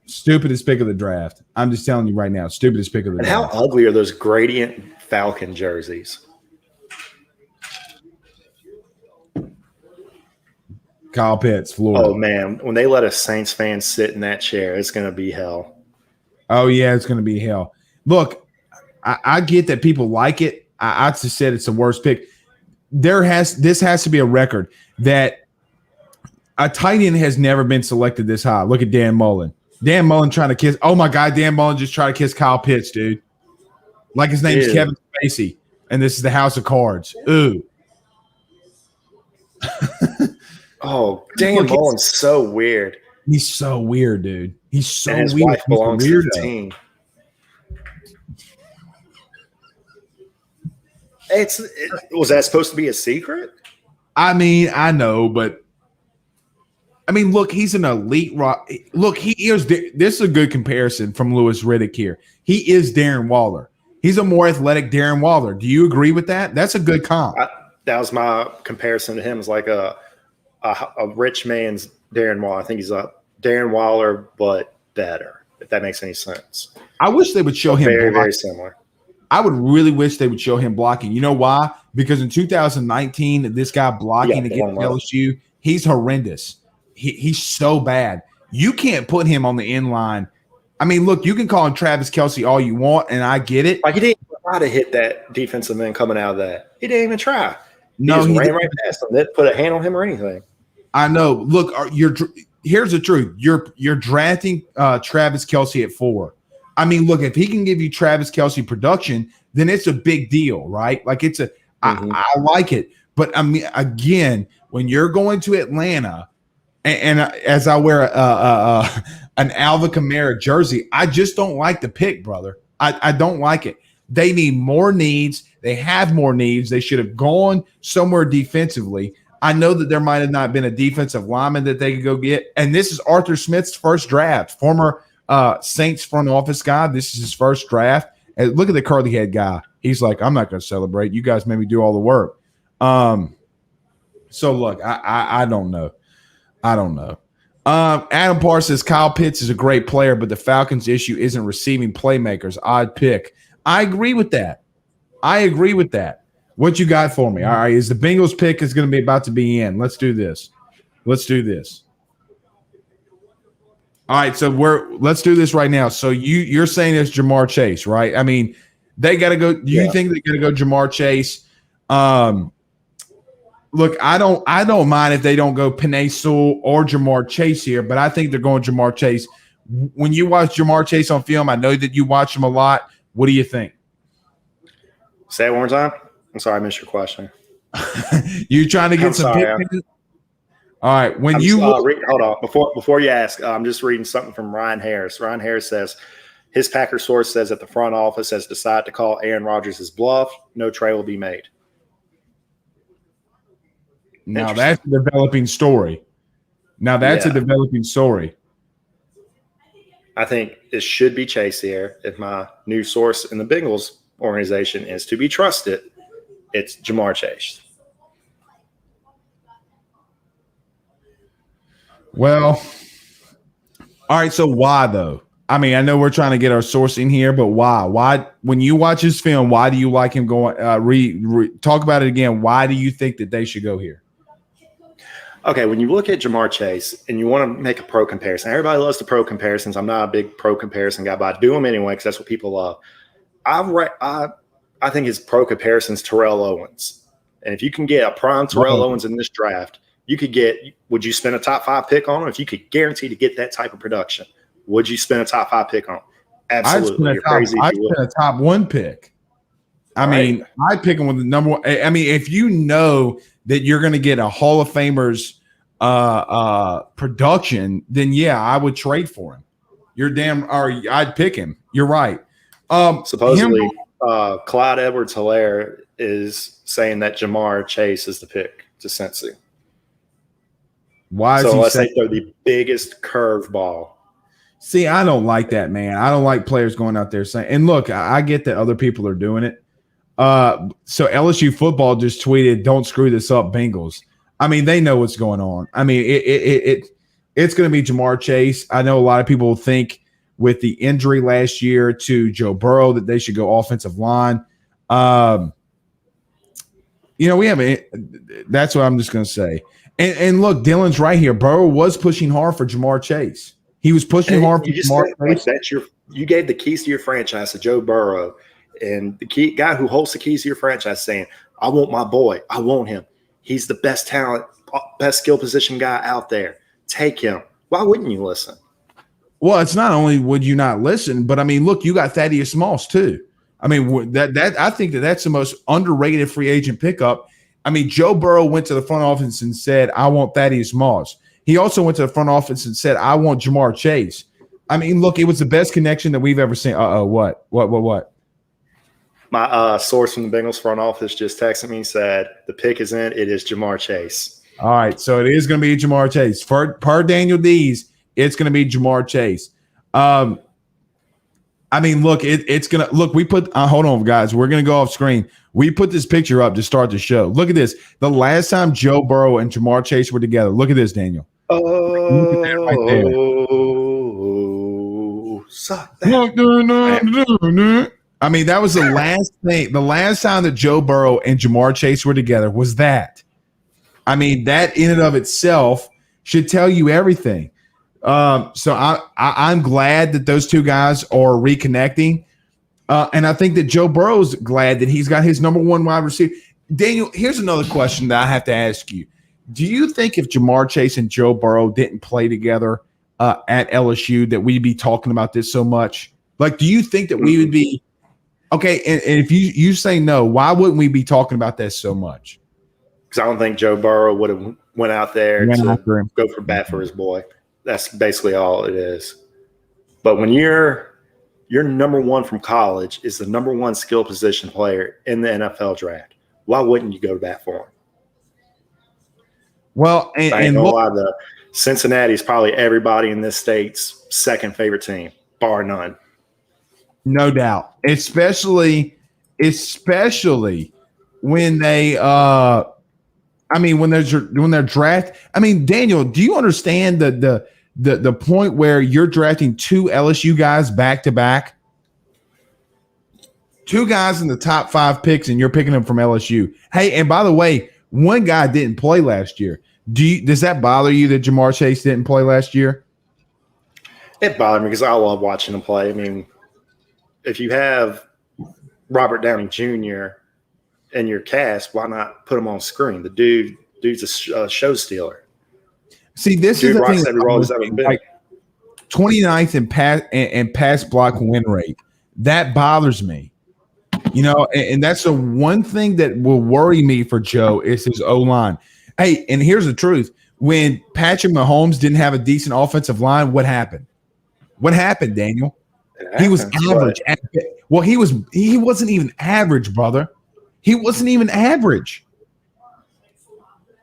Speaker 1: Stupidest pick of the draft. I'm just telling you right now, stupidest pick of the draft.
Speaker 2: And how ugly are those gradient Falcon jerseys?
Speaker 1: Kyle Pitts, Florida.
Speaker 2: Oh, man. When they let a Saints fan sit in that chair, it's going to be hell.
Speaker 1: Oh, yeah, it's going to be hell. Look, I get that people like it. I just said it's the worst pick. This has to be a record that a tight end has never been selected this high. Look at Dan Mullen. Dan Mullen trying to kiss. Oh, my God, Dan Mullen just tried to kiss Kyle Pitts, dude. Like his name's Kevin Spacey, and this is the House of Cards. Ooh.
Speaker 2: Oh, Dan Mullen's so weird.
Speaker 1: He's so weird, dude. He's so weird.
Speaker 2: His wife belongs to the team. Was that supposed to be a secret?
Speaker 1: I mean, I know, but I mean, look, he's an elite rock. Look, he is. This is a good comparison from Louis Riddick here. He is Darren Waller. He's a more athletic Darren Waller. Do you agree with that? That's a good comp.
Speaker 2: That was my comparison to him. It's like a rich man's Darren Waller. I think he's a Darren Waller, but better, if that makes any sense.
Speaker 1: I wish they would show him
Speaker 2: very similar.
Speaker 1: I would really wish they would show him blocking. You know why? Because in 2019, this guy blocking against LSU, he's horrendous. He's so bad. You can't put him on the end line. I mean, look, you can call him Travis Kelce all you want, and I get it.
Speaker 2: Like he didn't try to hit that defensive end coming out of that. He didn't even try. He ran right past him. They didn't put a hand on him or anything.
Speaker 1: I know. Look, here's the truth. You're drafting Travis Kelce at 4. I mean, look, if he can give you Travis Kelce production, then it's a big deal, right? Like I like it. But I mean, again, when you're going to Atlanta, and as I wear an Alvin Kamara jersey, I just don't like the pick, brother. I don't like it. They need more needs. They have more needs. They should have gone somewhere defensively. I know that there might have not been a defensive lineman that they could go get. And this is Arthur Smith's first draft, former Saints front office guy. This is his first draft. And look at the curly head guy. He's like, I'm not going to celebrate. You guys made me do all the work. So, look, I don't know. I don't know. Adam Parr says Kyle Pitts is a great player, but the Falcons' issue isn't receiving playmakers. Odd pick. I agree with that. What you got for me? All right, is the Bengals pick is going to be about to be in. Let's do this. All right, so let's do this right now. So you're saying it's Jamar Chase, right? I mean, they got to go. Do you think they got to go Jamar Chase? Look, I don't mind if they don't go Penei Sewell or Jamar Chase here, but I think they're going Jamar Chase. When you watch Jamar Chase on film, I know that you watch him a lot. What do you think?
Speaker 2: Say it one more time. I'm sorry, I missed your question.
Speaker 1: You trying to get
Speaker 2: I'm
Speaker 1: some
Speaker 2: sorry.
Speaker 1: pick? All right. When
Speaker 2: hold on. Before you ask, I'm just reading something from Ryan Harris. Ryan Harris says his Packer source says that the front office has decided to call Aaron Rodgers' bluff. No trade will be made.
Speaker 1: Now that's a developing story. A developing story.
Speaker 2: I think it should be Chase here. If my new source in the Bengals organization is to be trusted, it's Jamar Chase.
Speaker 1: Well, all right. So why though? I mean, I know we're trying to get our sourcing here, but why? Why, when you watch his film, why do you like him going? Talk about it again. Why do you think that they should go here?
Speaker 2: Okay, when you look at Jamar Chase and you want to make a pro comparison, everybody loves the pro comparisons. I'm not a big pro comparison guy, but I do them anyway because that's what people love. I think his pro comparison's Terrell Owens. And if you can get a prime Terrell Owens in this draft, would you spend a top 5 pick on him? If you could guarantee to get that type of production, would you spend a top 5 pick on him? Absolutely.
Speaker 1: I'd spend a top 1 pick. I mean, I'd pick him with the number 1. I mean, if you know that you're going to get a Hall of Famer's production, then yeah, I would trade for him. I'd pick him. You're right.
Speaker 2: Supposedly, Clyde Edwards-Helaire is saying that Jamar Chase is the pick to Cincy.
Speaker 1: Why?
Speaker 2: So let's say they're the biggest curveball.
Speaker 1: See, I don't like that, man. I don't like players going out there saying. And look, I get that other people are doing it. So LSU football just tweeted, "Don't screw this up, Bengals." I mean, they know what's going on. I mean, it's going to be Jamar Chase. I know a lot of people think with the injury last year to Joe Burrow that they should go offensive line. We haven't. That's what I'm just going to say. And look, Dylan's right here. Burrow was pushing hard for Jamar Chase. He was pushing hard for Jamar Chase.
Speaker 2: You gave the keys to your franchise to Joe Burrow. And the guy who holds the keys to your franchise saying, I want my boy. I want him. He's the best talent, best skill position guy out there. Take him. Why wouldn't you listen?
Speaker 1: Well, it's not only would you not listen, but I mean, look, you got Thaddeus Moss too. I mean, that I think that's the most underrated free agent pickup. I mean, Joe Burrow went to the front office and said, I want Thaddeus Moss. He also went to the front office and said, I want Jamar Chase. I mean, look, it was the best connection that we've ever seen. What?
Speaker 2: My source from the Bengals front office just texted me, said the pick is in. It is Jamar Chase.
Speaker 1: All right, so it is going to be Jamar Chase. Per Daniel Dees, it's going to be Jamar Chase. I mean, look, it's going to – look, we put hold on, guys. We're going to go off screen. We put this picture up to start the show. Look at this. The last time Joe Burrow and Jamar Chase were together. Look at this, Daniel.
Speaker 2: Oh,
Speaker 1: look at that right there.
Speaker 2: Suck that.
Speaker 1: I mean, that was the last thing. The last time that Joe Burrow and Jamar Chase were together was that. I mean, that in and of itself should tell you everything. So I'm glad that those two guys are reconnecting. And I think that Joe Burrow's glad that he's got his number 1 wide receiver. Daniel, here's another question that I have to ask you. Do you think if Jamar Chase and Joe Burrow didn't play together at LSU that we'd be talking about this so much? Like, do you think that we would be okay? And if you say no, why wouldn't we be talking about that so much?
Speaker 2: Because I don't think Joe Burrow would have went out there to go for bat for his boy. That's basically all it is. But when your number 1 from college is the number 1 skill position player in the NFL draft, why wouldn't you go to bat for him?
Speaker 1: Well,
Speaker 2: the Cincinnati is probably everybody in this state's second favorite team, bar none.
Speaker 1: No doubt, especially when they when they're draft. I mean, Daniel, do you understand the point where you're drafting 2 LSU guys back to back? 2 guys in the top 5 picks, and you're picking them from LSU. Hey, and by the way, one guy didn't play last year. Does that bother you that Jamar Chase didn't play last year?
Speaker 2: It bothered me because I love watching him play. I mean, if you have Robert Downey Jr. in your cast, why not put him on screen? The dude's a show stealer.
Speaker 1: See, this is the thing. Like 29th in pass block win rate. That bothers me. And that's the one thing that will worry me for Joe is his O-line. Hey, and here's the truth. When Patrick Mahomes didn't have a decent offensive line, what happened? What happened, Daniel? He was average. Well, he wasn't even average, brother. He wasn't even average.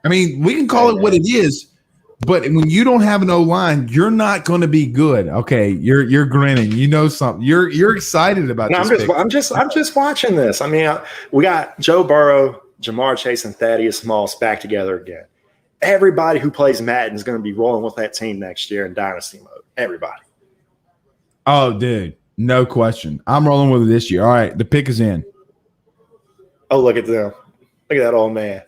Speaker 1: I mean, we can call it what it is, but when you don't have an O-line, you're not going to be good. Okay, you're grinning. You know something. You're excited about this.
Speaker 2: I'm just watching this. I mean, we got Joe Burrow, Jamar Chase, and Thaddeus Moss back together again. Everybody who plays Madden is going to be rolling with that team next year in dynasty mode. Everybody.
Speaker 1: Oh, dude, no question. I'm rolling with it this year. All right, the pick is in.
Speaker 2: Oh, look at them. Look at that old man.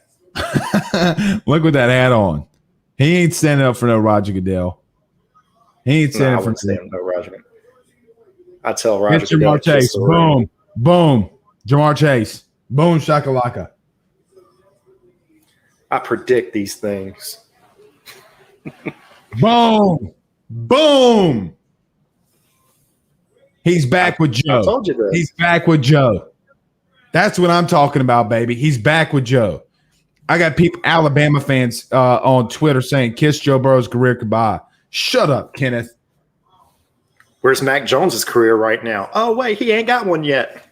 Speaker 1: Look with that hat on. He ain't standing up for no Roger Goodell. He ain't standing for
Speaker 2: no Roger. I tell Roger
Speaker 1: it's Jamar Chase. Boom. Boom. Jamar Chase. Boom shakalaka.
Speaker 2: I predict these things.
Speaker 1: Boom. Boom. He's back with Joe.
Speaker 2: I told you this.
Speaker 1: He's back with Joe. That's what I'm talking about, baby. He's back with Joe. I got people, Alabama fans on Twitter saying, kiss Joe Burrow's career goodbye. Shut up, Kenneth.
Speaker 2: Where's Mac Jones's career right now? Oh, wait, he ain't got one yet.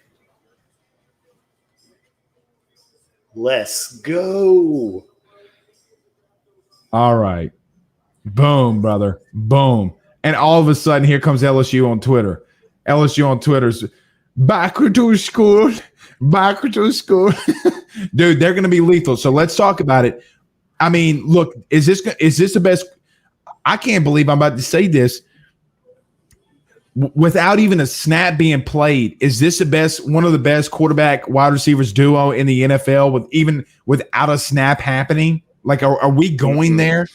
Speaker 2: Let's go.
Speaker 1: All right. Boom, brother. Boom. And all of a sudden, here comes LSU on Twitter. LSU on Twitter's back to school. Back to school. Dude, they're going to be lethal. So let's talk about it. I mean, look, is this the best? I can't believe I'm about to say this. Without even a snap being played, is this one of the best quarterback wide receivers duo in the NFL even without a snap happening? Like, are we going there?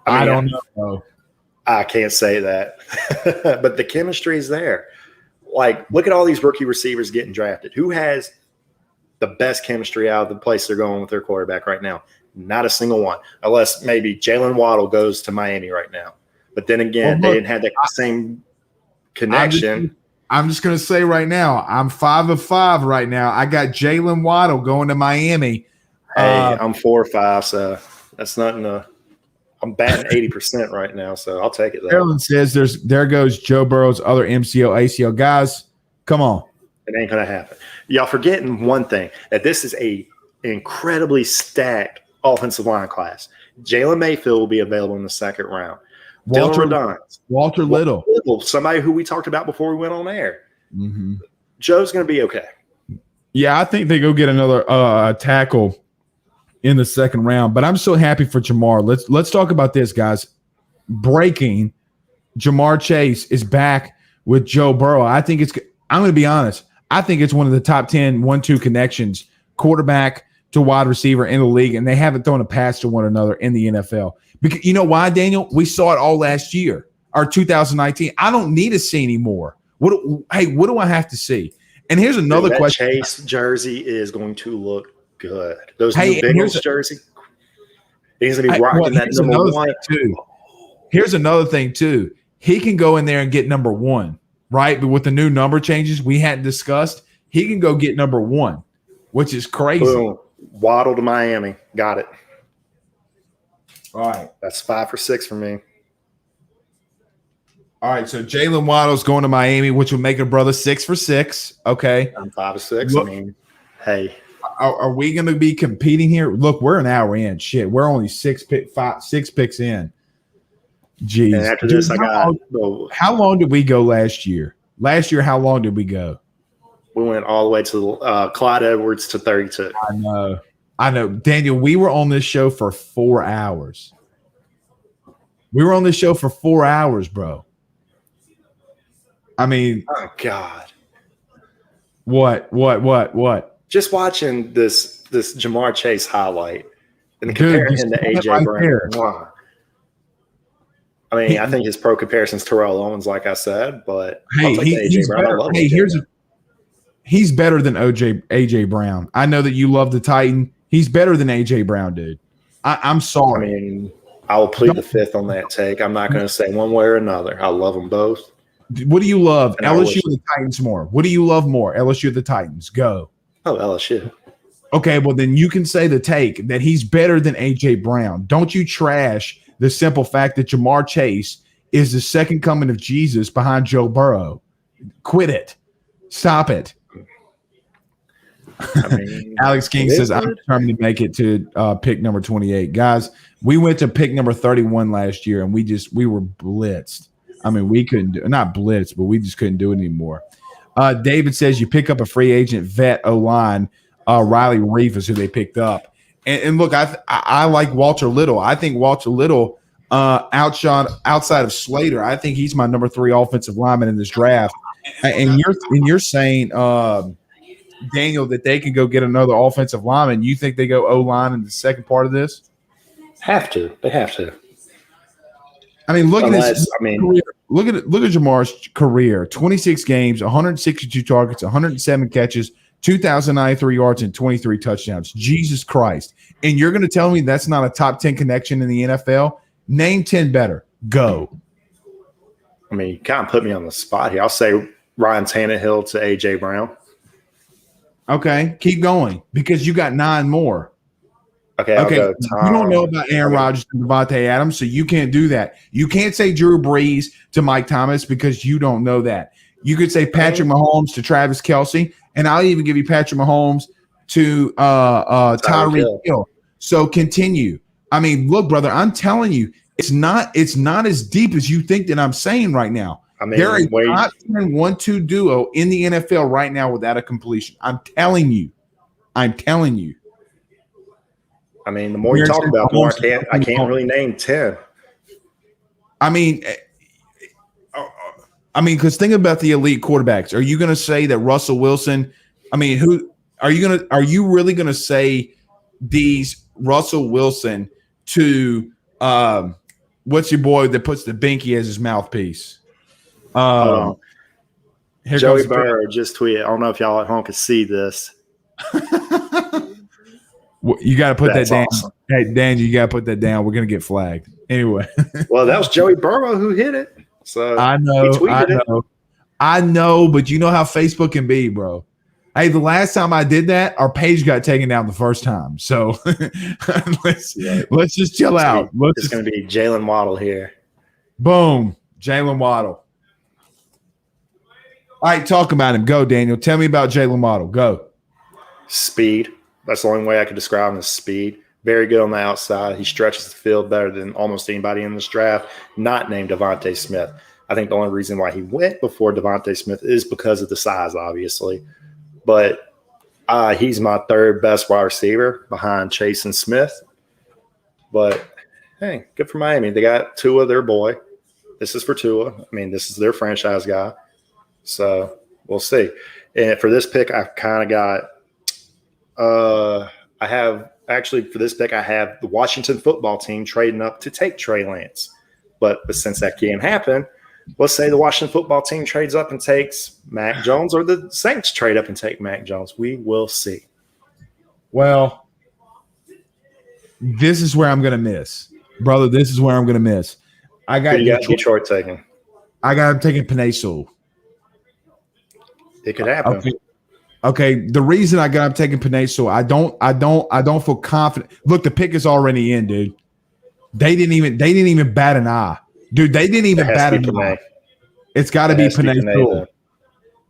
Speaker 1: I don't know.
Speaker 2: I can't say that. But the chemistry is there. Like, look at all these rookie receivers getting drafted. Who has the best chemistry out of the place they're going with their quarterback right now? Not a single one, unless maybe Jalen Waddle goes to Miami right now. But then again, they didn't have that same connection.
Speaker 1: I'm just going to say right now, I'm 5 of 5 right now. I got Jalen Waddle going to Miami.
Speaker 2: Hey, I'm 4 or 5, so that's nothing to – I'm batting 80% right now, so I'll take it.
Speaker 1: Carolyn says there goes Joe Burrow's other MCL, ACL. Guys, come on.
Speaker 2: It ain't going to happen. Y'all forgetting one thing, that this is a incredibly stacked offensive line class. Jalen Mayfield will be available in the second round.
Speaker 1: Walter Little,
Speaker 2: somebody who we talked about before we went on air.
Speaker 1: Mm-hmm.
Speaker 2: Joe's going to be okay.
Speaker 1: Yeah, I think they go get another tackle in the second round. But I'm so happy for Jamar. Let's talk about this, guys. Breaking, Jamar Chase is back with Joe Burrow. I'm going to be honest. I think it's one of the top 10 1-2 connections, quarterback to wide receiver in the league, and they haven't thrown a pass to one another in the NFL. Because you know why, Daniel? We saw it all last year, or 2019. I don't need to see anymore. What do I have to see? And here's another question.
Speaker 2: Chase jersey is going to look good. Those new Bengals jersey. He's going to be rocking that number 1.
Speaker 1: Here's another thing, too. He can go in there and get number 1, right? But with the new number changes we hadn't discussed, he can go get number 1, which is crazy.
Speaker 2: Boom. Waddle to Miami. Got it.
Speaker 1: All right.
Speaker 2: That's 5 for 6 for me.
Speaker 1: All right. So Jalen Waddle's going to Miami, which would make a brother 6 for 6. Okay.
Speaker 2: I'm 5 for 6. Look, I mean, hey.
Speaker 1: Are we going to be competing here? Look, we're an hour in. Shit. We're only 6 picks in. Jeez.
Speaker 2: And after this,
Speaker 1: how long did we go last year? Last year, how long did we go?
Speaker 2: We went all the way to Clyde Edwards to 32.
Speaker 1: I know. Daniel, we were on this show for 4 hours. We were on this show for 4 hours, bro. I mean.
Speaker 2: Oh, God.
Speaker 1: What?
Speaker 2: Just watching this Jamar Chase highlight and comparing him to A.J. Brown. I mean, I think his pro comparison's Terrell Owens, like I said, but
Speaker 1: he's better than A.J. Brown. I know that you love the Titan. He's better than A.J. Brown, dude. I'm sorry.
Speaker 2: I mean, I will plead the fifth on that take. I'm not going to say one way or another. I love them both.
Speaker 1: What do you love,
Speaker 2: And
Speaker 1: LSU or the Titans more? What do you love more, LSU or the Titans? Go.
Speaker 2: Oh, LSU.
Speaker 1: Okay, well, then you can say the take that he's better than A.J. Brown. Don't you trash the simple fact that Jamar Chase is the second coming of Jesus behind Joe Burrow. Quit it. Stop it.
Speaker 2: I mean,
Speaker 1: Alex King says, I'm determined to make it to pick number 28. Guys, we went to pick number 31 last year, and we were blitzed. I mean, we couldn't do, not blitzed, but we just couldn't do it anymore. David says you pick up a free agent vet O-line, Riley Reef is who they picked up. And look, I like Walter Little. I think Walter Little outside of Slater, I think he's my number 3 offensive lineman in this draft. And you're saying Daniel, that they can go get another offensive lineman. You think they go O-line in the second part of this?
Speaker 2: They have to.
Speaker 1: I mean, look at this. I mean, look at Jamar's career: 26 games, 162 targets, 107 catches, 2,093 yards, and 23 touchdowns. Jesus Christ! And you're going to tell me that's not a top 10 connection in the NFL? Name 10 better. Go.
Speaker 2: I mean, you kind of put me on the spot here. I'll say Ryan Tannehill to A.J. Brown.
Speaker 1: Okay, keep going because you got 9 more.
Speaker 2: Okay.
Speaker 1: You don't know about Aaron Rodgers and Devontae Adams, so you can't do that. You can't say Drew Brees to Mike Thomas because you don't know that. You could say Patrick Mahomes to Travis Kelce, and I'll even give you Patrick Mahomes to Tyreek Hill. So continue. I mean, look, brother, I'm telling you, it's not as deep as you think that I'm saying right now. I mean, they're a top 10 1-2 duo in the NFL right now without a completion. I'm telling you. I
Speaker 2: mean, the more you talk about, the more I can't really name 10.
Speaker 1: I mean, because think about the elite quarterbacks. Are you going to say that Russell Wilson? I mean, who are you really going to say these Russell Wilson to what's your boy that puts the binky as his mouthpiece?
Speaker 2: Joey Burrow just tweeted. I don't know if y'all at home can see this.
Speaker 1: You got to put that down.
Speaker 2: Awesome.
Speaker 1: Hey, Dan, you got to put that down. We're going to get flagged. Anyway.
Speaker 2: Well, that was Joey Burrow who hit it. So
Speaker 1: I know, but you know how Facebook can be, bro. Hey, the last time I did that, our page got taken down the first time. So let's just chill out.
Speaker 2: It's going to be Jalen Waddle here.
Speaker 1: Boom. Jalen Waddle. All right, talk about him. Go, Daniel. Tell me about Jalen Waddle. Go.
Speaker 2: Speed. That's the only way I could describe him as speed. Very good on the outside. He stretches the field better than almost anybody in this draft, not named Devontae Smith. I think the only reason why he went before Devontae Smith is because of the size, obviously. But he's my 3rd best wide receiver behind Chase and Smith. But, hey, good for Miami. They got Tua, their boy. This is for Tua. I mean, this is their franchise guy. So we'll see. And for this pick, I've kind of got for this pick, I have the Washington football team trading up to take Trey Lance. But since that can't happen, let's say the Washington football team trades up and takes Mac Jones, or the Saints trade up and take Mac Jones. We will see.
Speaker 1: Well, this is where I'm going to miss. Brother, this is where I'm going to miss. I got
Speaker 2: Detroit taking.
Speaker 1: I got him taking Penei Sewell.
Speaker 2: It could happen.
Speaker 1: Okay. The reason I got him taking Penei Sewell, I don't feel confident. Look, the pick is already in, dude. They didn't even bat an eye. Dude, they didn't even bat an eye. It's got to be Penei Sewell.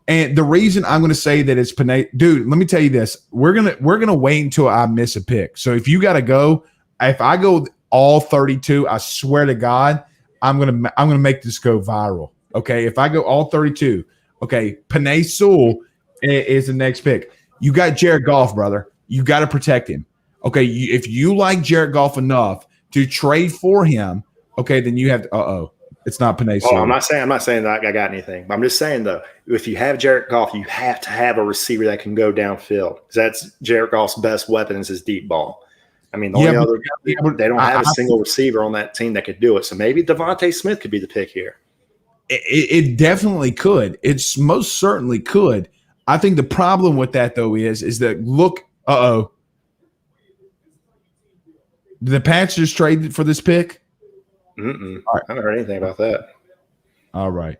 Speaker 1: And the reason I'm going to say that it's Penei, dude, let me tell you this. We're gonna wait until I miss a pick. So if you got to go, if I go all 32, I swear to God, I'm gonna make this go viral. Okay, if I go all 32, okay, Penei Sewell is the next pick. You got Jared Goff, brother. You got to protect him. Okay, if you like Jared Goff enough to trade for him, okay, then you have to, it's not Penei Sewell.
Speaker 2: I'm not saying that I got anything. But I'm just saying, though, if you have Jared Goff, you have to have a receiver that can go downfield. Because that's Jared Goff's best weapon is his deep ball. I mean, they don't have a single receiver on that team that could do it. So maybe Devontae Smith could be the pick here.
Speaker 1: It definitely could. It's most certainly could. I think the problem with that, though, is that, look, did the Panthers trade for this pick?
Speaker 2: Right. I haven't heard anything about that.
Speaker 1: All right.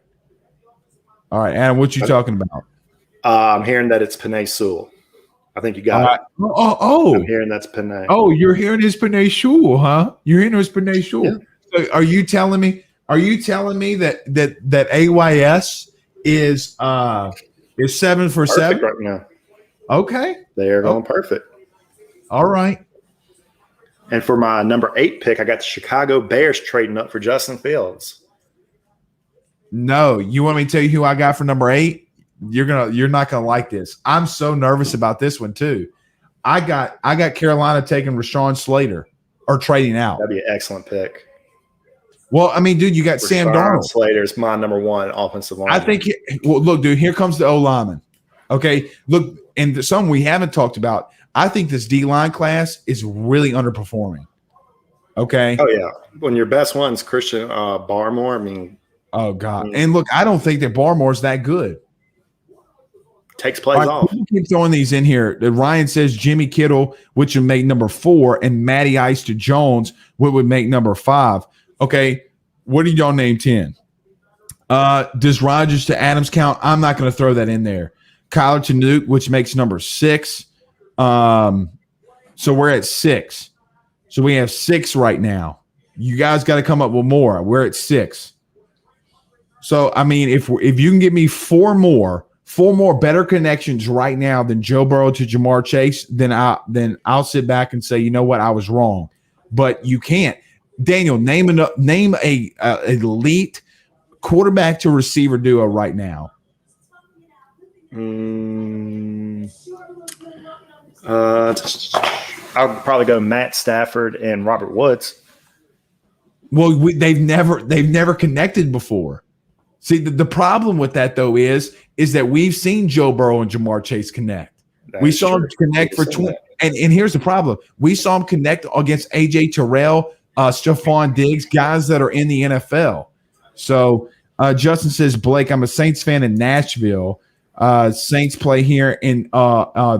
Speaker 1: All right, Adam, what you talking about?
Speaker 2: I'm hearing that it's Penei Sewell. I think you got it. I'm hearing that's Penei.
Speaker 1: Oh, you're hearing his Penei Sewell, huh? You're hearing his Penei Sewell. Yeah. So are you telling me that AYS is 7 for
Speaker 2: perfect
Speaker 1: 7
Speaker 2: right now?
Speaker 1: Okay.
Speaker 2: They're going perfect.
Speaker 1: All right.
Speaker 2: And for my number 8 pick, I got the Chicago Bears trading up for Justin Fields.
Speaker 1: No, you want me to tell you who I got for number 8? You're not gonna like this. I'm so nervous about this one too. I got Carolina taking Rashawn Slater or trading out.
Speaker 2: That'd be an excellent pick.
Speaker 1: Well, I mean, dude, you got Sam Darnold.
Speaker 2: Slater's my number 1 offensive lineman.
Speaker 1: I think. Well, look, dude, here comes the O lineman. Okay, look, and some we haven't talked about. I think this D line class is really underperforming. Okay.
Speaker 2: Oh yeah, when your best one's Christian Barmore. I mean,
Speaker 1: oh god, and look, I don't think that Barmore's that good.
Speaker 2: Takes plays off.
Speaker 1: Keep throwing these in here. Ryan says Jimmy Kittle, which would make number 4, and Matty Ice to Jones, what would make number 5. Okay, what did y'all name 10? Does Rodgers to Adams count? I'm not going to throw that in there. Kyler to Nuke, which makes number 6. So we're at 6. So we have 6 right now. You guys got to come up with more. We're at 6. So I mean, if you can give me 4 more better connections right now than Joe Burrow to Jamar Chase, then I'll sit back and say, you know what, I was wrong. But you can't. Daniel, name a elite quarterback to receiver duo right now.
Speaker 2: I'll probably go Matt Stafford and Robert Woods.
Speaker 1: Well, they've never connected before. See, the problem with that though is that we've seen Joe Burrow and Jamar Chase connect. We saw them connect for 20, and here's the problem: we saw them connect against AJ Terrell, Stephon Diggs, guys that are in the NFL. So Justin says, Blake, I'm a Saints fan in Nashville. Saints play here in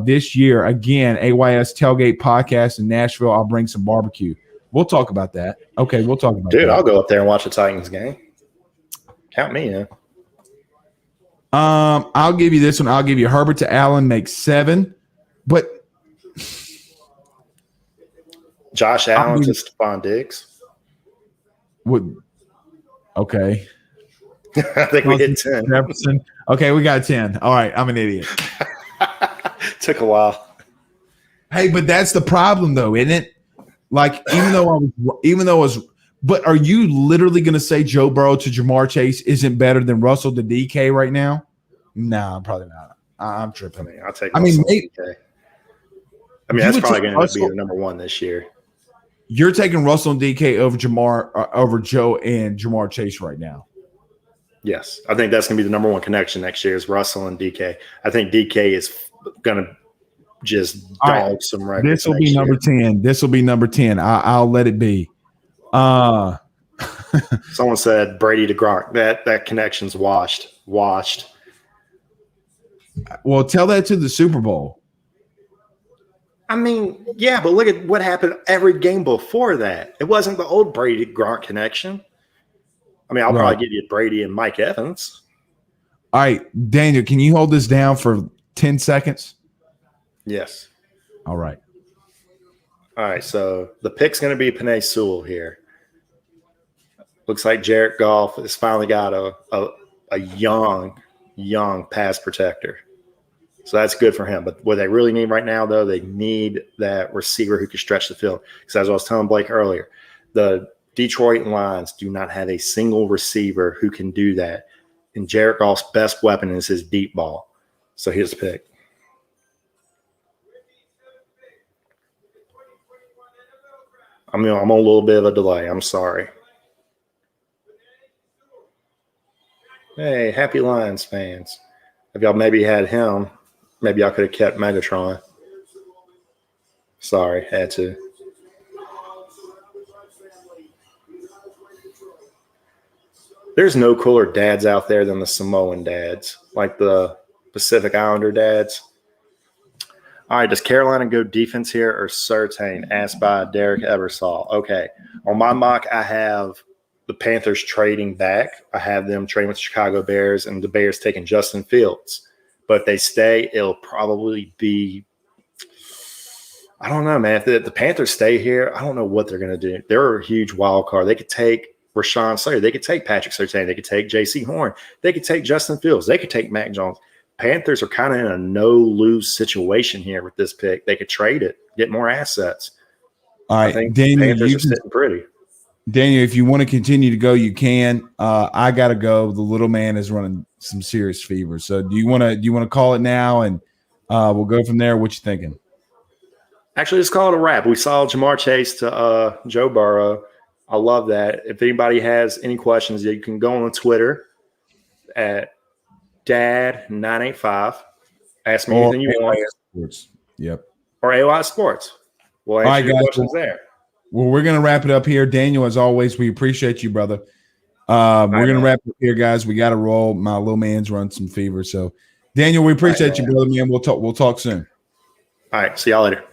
Speaker 1: this year again. AYS Tailgate Podcast in Nashville. I'll bring some barbecue. We'll talk about that. Okay, we'll talk about that.
Speaker 2: Dude, I'll go up there and watch the Titans game. Count me in.
Speaker 1: I'll give you this one. I'll give you Herbert to Allen makes 7, but
Speaker 2: Josh Allen to Stephon Diggs.
Speaker 1: Okay.
Speaker 2: I think we hit 10.
Speaker 1: Jefferson. Okay, we got 10. All right, I'm an idiot.
Speaker 2: Took a while.
Speaker 1: Hey, but that's the problem, though, isn't it? Like, but are you literally going to say Joe Burrow to Jamar Chase isn't better than Russell to DK right now? No, probably not. I'm tripping.
Speaker 2: I'll take. DK. That's probably going to be the number 1 this year.
Speaker 1: You're taking Russell and DK over Joe and Jamar Chase right now.
Speaker 2: Yes, I think that's going to be the number 1 connection next year is Russell and DK. I think DK is going to just dog some records.
Speaker 1: This will be number 10. This will be number 10. I'll let it be.
Speaker 2: Someone said Brady to Gronk. That connection's washed.
Speaker 1: Well, tell that to the Super Bowl.
Speaker 2: I mean, yeah, but look at what happened every game before that. It wasn't the old Brady Gronk connection. I mean, I'll probably give you Brady and Mike Evans.
Speaker 1: All right, Daniel, can you hold this down for 10 seconds?
Speaker 2: Yes.
Speaker 1: All right.
Speaker 2: All right, so the pick's going to be Penei Sewell here. Looks like Jared Goff has finally got a young pass protector. So that's good for him. But what they really need right now, though, they need that receiver who can stretch the field. Because as I was telling Blake earlier, the Detroit Lions do not have a single receiver who can do that. And Jared Goff's best weapon is his deep ball. So here's the pick. I'm on a little bit of a delay. I'm sorry. Hey, happy Lions fans. If y'all maybe had him, maybe y'all could have kept Megatron. Sorry, had to. There's no cooler dads out there than the Samoan dads, like the Pacific Islander dads. All right, does Carolina go defense here or Surtain? Asked by Derek Ebersol. Okay, on my mock, I have the Panthers trading back. I have them trading with the Chicago Bears and the Bears taking Justin Fields. But if they stay, it'll probably be – I don't know, man. If the Panthers stay here, I don't know what they're going to do. They're a huge wild card. They could take Rashawn Slater. They could take Patrick Surtain. They could take J.C. Horn. They could take Justin Fields. They could take Mac Jones. Panthers are kind of in a no-lose situation here with this pick. They could trade it, get more assets.
Speaker 1: All right,
Speaker 2: I think
Speaker 1: Daniel,
Speaker 2: Panthers are sitting pretty.
Speaker 1: Daniel, if you want to continue to go, you can. I got to go. The little man is running some serious fever. So do you want to call it now, and we'll go from there? What you thinking?
Speaker 2: Actually, let's call it a wrap. We saw Jamar Chase to Joe Burrow. I love that. If anybody has any questions, you can go on Twitter at Dad985. Ask me anything you want.
Speaker 1: Sports. Yep.
Speaker 2: Or AY Sports. We'll answer your questions there.
Speaker 1: Well, we're going to wrap it up here. Daniel, as always, we appreciate you, brother. We're going to wrap it up here, guys. We got to roll. My little man's run some fever. So, Daniel, we appreciate you, brother, man. We'll talk soon.
Speaker 2: All right. See y'all later.